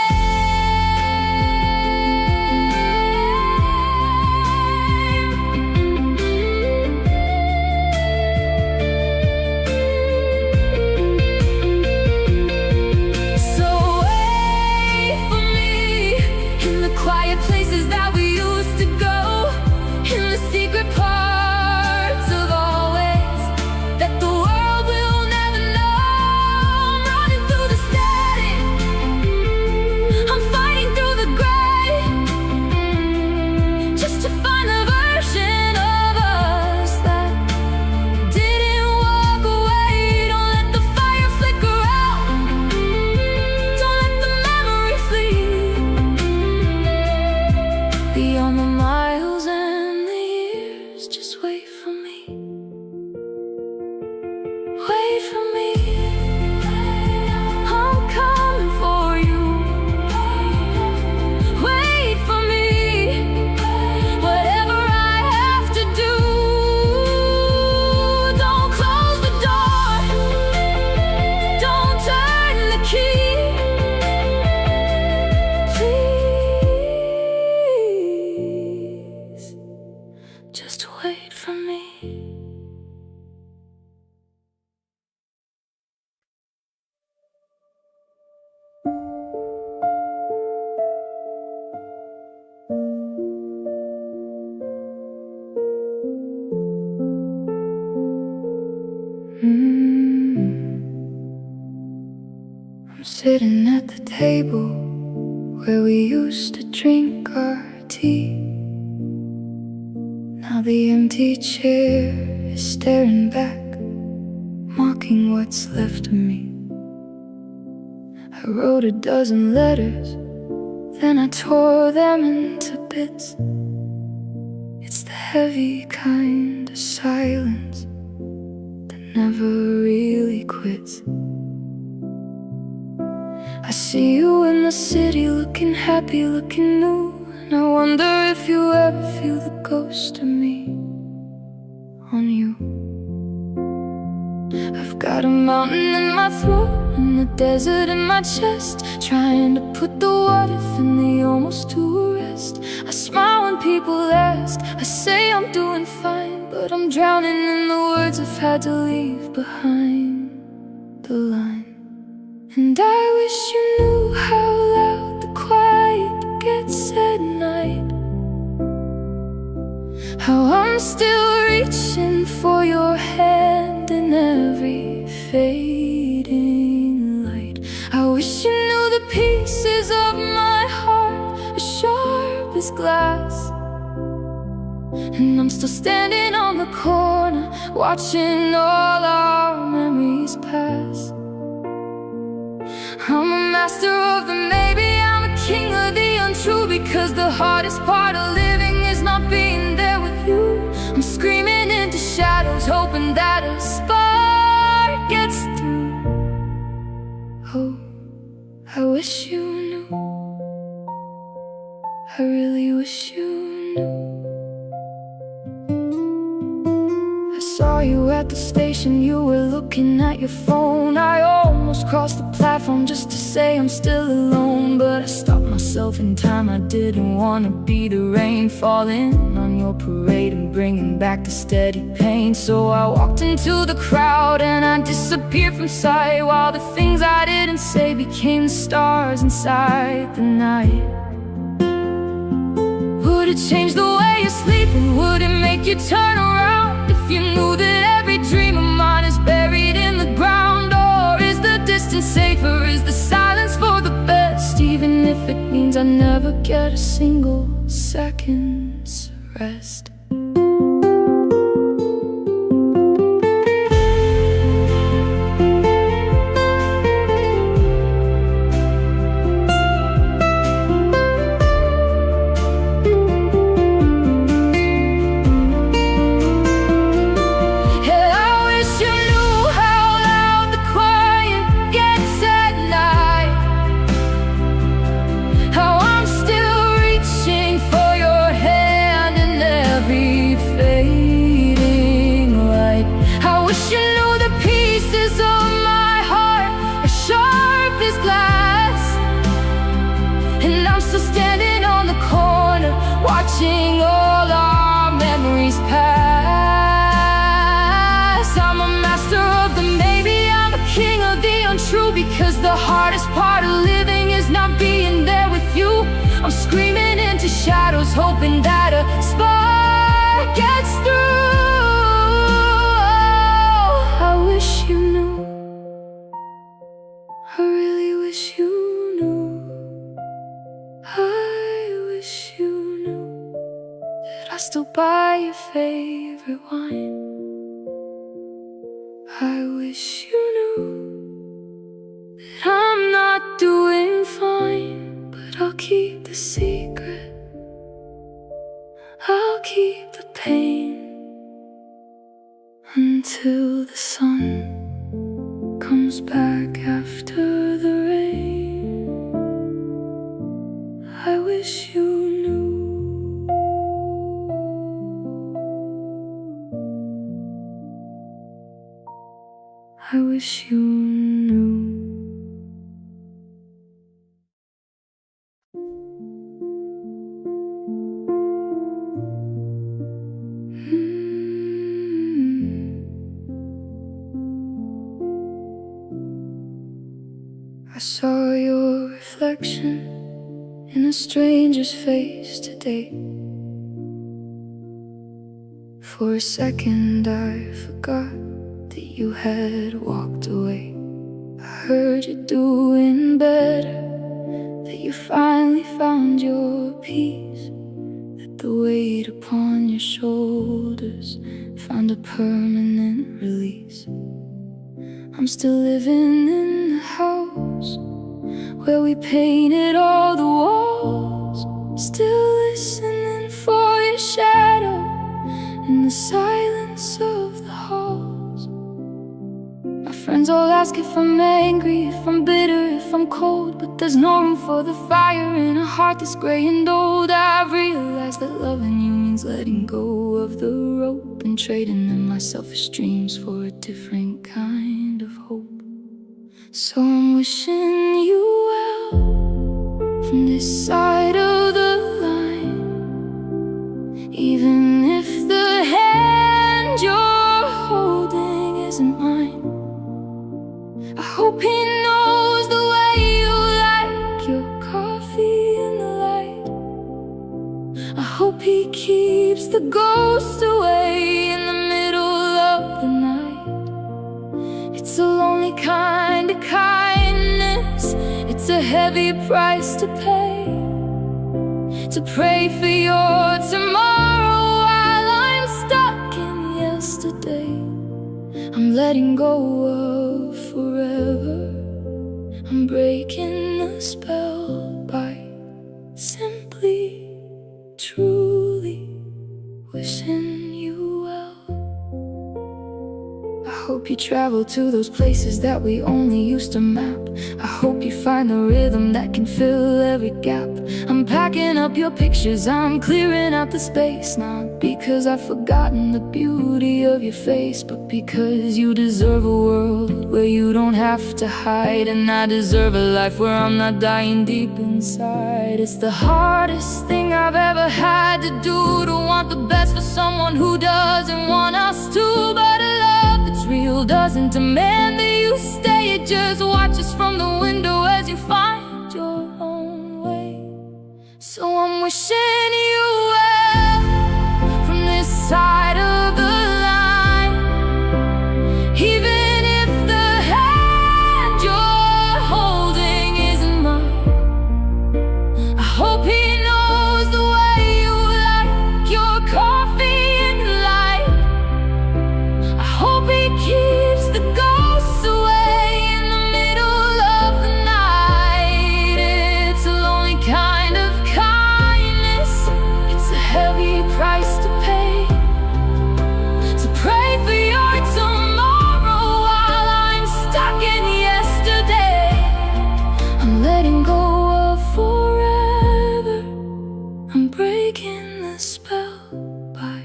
So wait for me in the quiet places that we used to go, in the secret parts of all I'm sitting at the table where we used to drink our tea. Now the empty chair is staring back, mocking what's left of me. I wrote a dozen letters, then I tore them into bits. It's the heavy kind of silence that never really quits. I see you in the city, looking happy, looking new, and I wonder if you ever feel the ghost of me on you. I've got a mountain in my throat and a desert in my chest, trying to put the what if and the almost to rest. I smile when people ask, I say I'm doing fine, but I'm drowning in the words I've had to leave behind the line. And I wish you knew how loud the quiet gets at night, how I'm still reaching for your hand in every fading light. I wish you knew the pieces of my heart are sharp as glass, and I'm still standing on the corner, watching all our memories pass. I'm a master of the maybe, I'm a king of the untrue, because the hardest part of living is not being there with you. I'm screaming into shadows, hoping that a spark gets through. Oh, I wish you knew, I really wish you knew. I saw you at the station, you were looking at your phone. I almost crossed the platform just to say I'm still alone, but I stopped myself in time. I didn't want to be the rain falling on your parade and bringing back the steady pain. So I walked into the crowd and I disappeared from sight, while the things I didn't say became the stars inside the night. Would it change the way you're sleeping? Would it make you turn around if you knew that every dream of mine is buried in the ground? Or is the distance safer? Is the silence for the best, even if it means I never get a single second's rest? Watching all our memories pass. I'm a master of the maybe, I'm a king of the untrue, because the hardest part of living is not being there with you. I'm screaming into shadows, hoping that a spark gets through. I wish you knew, I really wish you knew. I wish you I still buy your favorite wine. I wish you knew that I'm not doing fine, but I'll keep the secret, I'll keep the pain, until the sun comes back after the rain. I wish you knew. I wish you knew. I saw your reflection in a stranger's face today. For a second I forgot that you had walked away. I heard you're doing better, that you finally found your peace, that the weight upon your shoulders found a permanent release. I'm still living in the house where we painted all the walls, still listening for your shadow in the silence of the halls. My friends all ask if I'm angry, if I'm bitter, if I'm cold, but there's no room for the fire in a heart that's gray and old. I've realized that loving you means letting go of the rope and trading in my selfish dreams for a different kind of hope. So I'm wishing you well from this side of the line, even if the hand you're holding isn't mine. I hope he knows the way you like your coffee in the light. I hope he keeps the ghost away in the middle of the night. It's a lonely kind of kindness, it's a heavy price to pay, to pray for your tomorrow while I'm stuck in yesterday. I'm letting go of forever, I'm breaking the spell by simply, truly wishing you well. I hope you travel to those places that we only used to map. I hope you find the rhythm that can fill every gap. I'm packing up your pictures, I'm clearing out the space, not because I've forgotten the beauty of your face, but because you deserve a world where you don't have to hide. And I deserve a life where I'm not dying deep inside. It's the hardest thing I've ever had to do, to want the best for someone who doesn't want us to. But a love that's real doesn't demand that you stay, it just watches from the window as you find your own way. So I'm wishing you well from this side of the line, even if the hand you're holding isn't mine. I hope he knows the way you like your coffee in the light. I hope he keeps the ghosts away in the middle of the night. It's a lonely kind of kindness, it's a heavy price to pay, to pray for your tomorrow while I'm stuck in yesterday. I'm letting go of forever, I'm breaking the spell by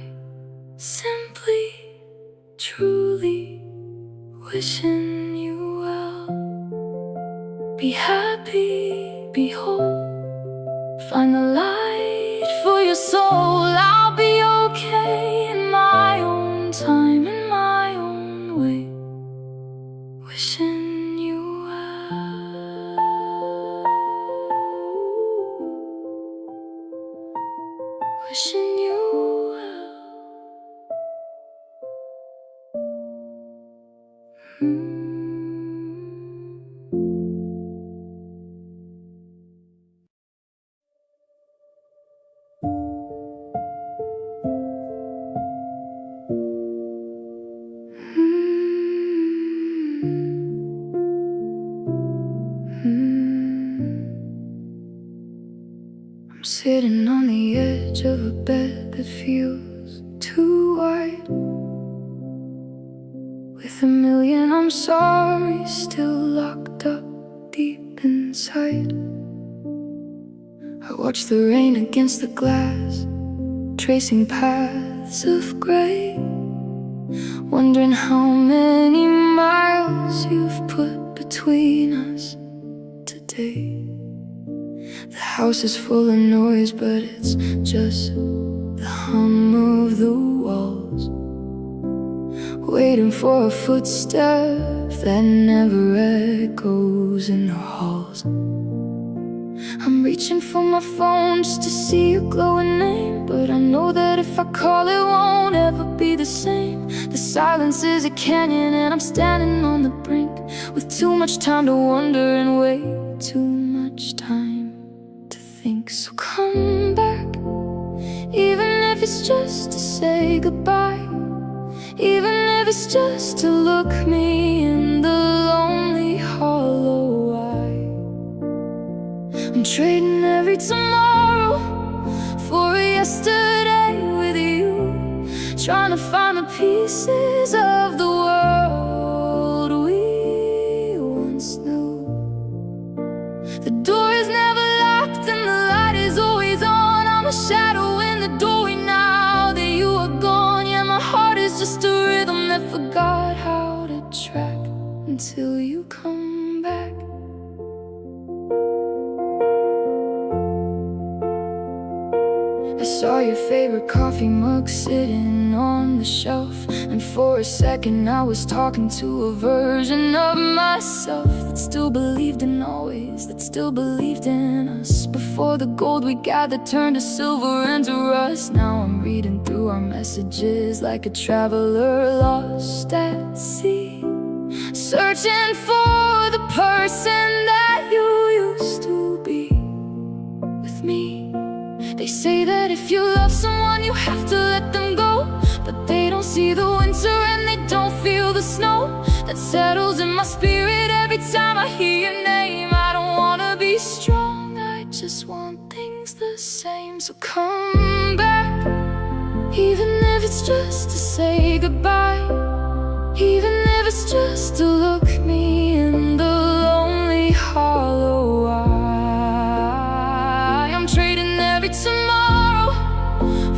simply, truly wishing you well. Be happy, be whole, find the light for your soul. I'll be okay in my own time, in my own way, wishing you well, wishing you well. I'm sitting on the edge of a bed that feels too wide, with a million I'm sorry still locked up deep inside. I watch the rain against the glass, tracing paths of gray, wondering how many miles you've put between us today. The house is full of noise, but it's just the hum of the walls, waiting for a footstep that never echoes in the halls. I'm reaching for my phone just to see your glowing name, but I know that if I call it won't ever be the same. The silence is a canyon and I'm standing on the brink. with too much time to wonder and way too much time to think. So come back, even if it's just to say goodbye, even if it's just to look me in the lonely hollow eye. I'm trading every tomorrow for a yesterday with you, trying to find the pieces of the world we once knew. The door is never locked and the light is always on. I'm a shadow in the doorway now that you are gone. Yeah, my heart is just a rhythm that forgot how to track until you come back. I saw your favorite coffee mug sitting on the shelf, and for a second I was talking to a version of myself that still believed in always, that still believed in us. Before the gold we gathered turned to silver and to rust. Now I'm reading through our messages like a traveler lost at sea, searching for the person that you used to be with me. They say that if you love someone you have to let them go, but they don't see the winter and they don't feel the snow that settles in my spirit every time I hear your name. I don't wanna be strong, I just want things the same. So come back, even if it's just to say goodbye, even if it's just to look me in the lonely hollow eye. I'm trading every tomorrow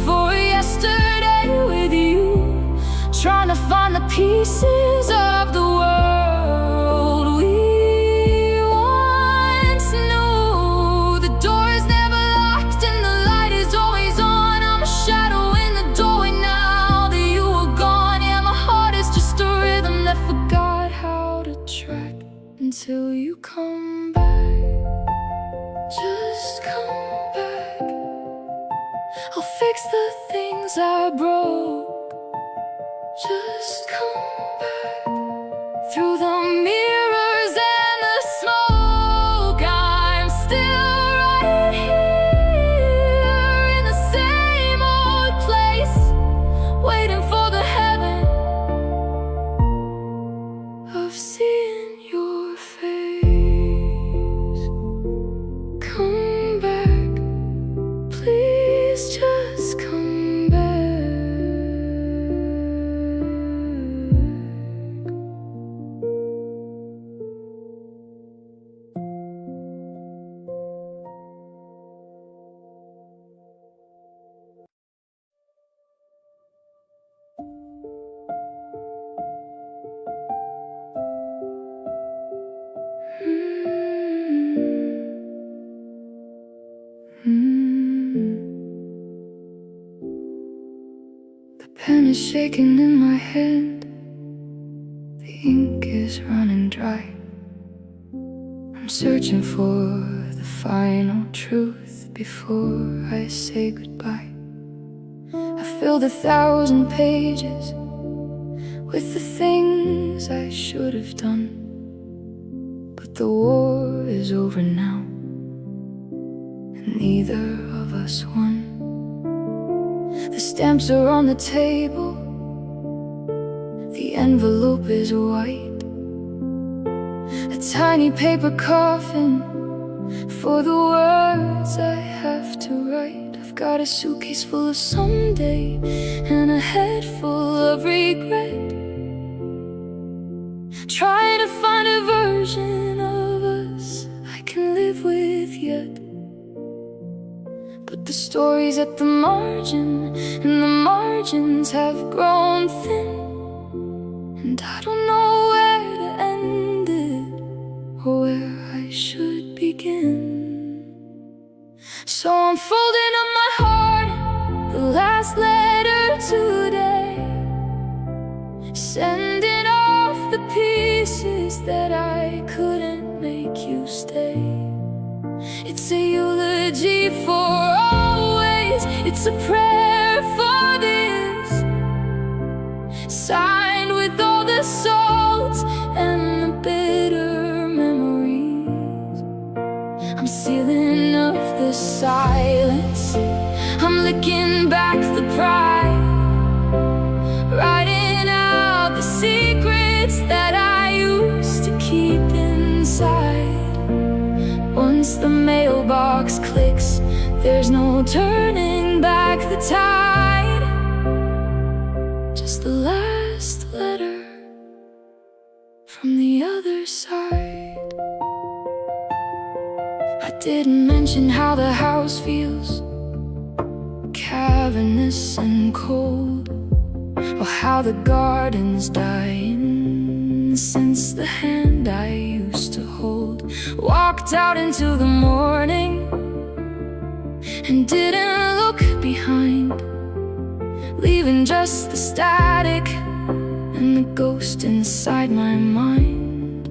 for yesterday with you, trying to find the pieces of the world we once knew. The door is never locked and the light is always on. I'm a shadow in the doorway now that you are gone. Yeah, my heart is just a rhythm that forgot how to track until you come back. Just come back, I'll fix the things I broke. Just come back, through the mirrors and the smoke I'm still right here in the same old place, waiting for the heaven of seeing your face. Come back, please just come back. The pen is shaking in my hand, the ink is running dry. I'm searching for the final truth before I say goodbye. I filled 1,000 pages with the things I should have done, but the war is over now, and neither of us won. The stamps are on the table, the envelope is white, a tiny paper coffin for the words I have to write. I've got a suitcase full of someday and a head full of regret, trying to find a version of us I can live with yet. But the stories at the margin, and the margins have grown thin, and I don't know where to end it or where I should begin. So I'm folding up my heart, the last letter today, sending off the pieces that I couldn't make you stay. It's a eulogy for always, it's a prayer for this, signed with all the salt and the bitter. I'm sealing up the silence. I'm licking back the pride, writing out the secrets that I used to keep inside. Once the mailbox clicks, there's no turning back the tide. Just the last letter from the other side. I didn't mention how the house feels, cavernous and cold, or how the garden's dying since the hand I used to hold walked out into the morning and didn't look behind, leaving just the static and the ghost inside my mind.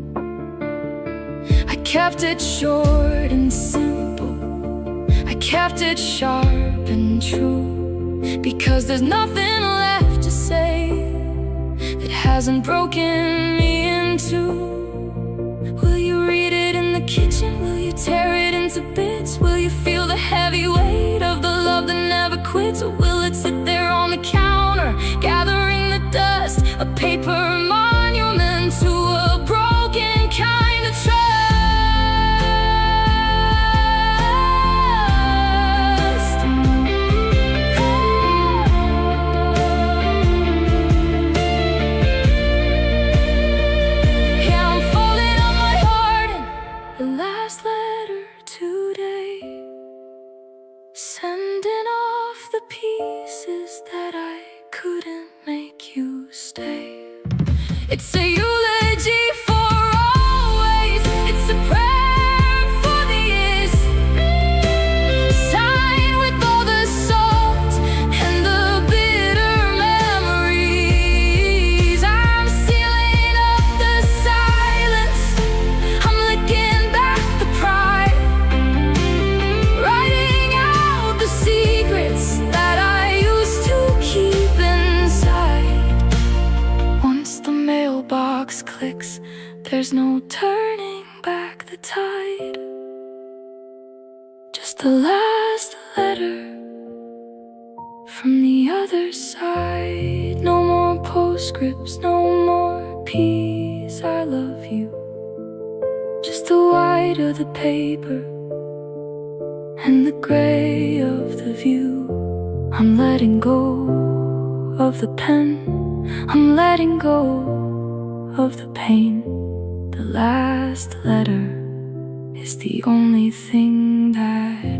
I kept it short and simple, I kept it sharp and true, because there's nothing left to say that hasn't broken me in two. Will you read it in the kitchen? Will you tear it into bits? Will you feel the heavy weight of the love that never quits? Or will it sit there on the counter, gathering the dust, a paper monument to a broken kind of trust? Yeah, I'm folding up my heart and the last letter today, sending off the pieces that I couldn't make you stay. It's a eulogy for always, it's a prayer for the years, signed with all the salt and the bitter memories. I'm sealing up the silence, I'm licking back the pride, writing out the secrets that I used to keep inside. Once the mailbox clicks, there's no turning back the tide. Just the last letter from the other side. No more postscripts, no more P's, I love you. Just the white of the paper and the gray of the view. I'm letting go of the pen, I'm letting go of the pain. The last letter is the only thing that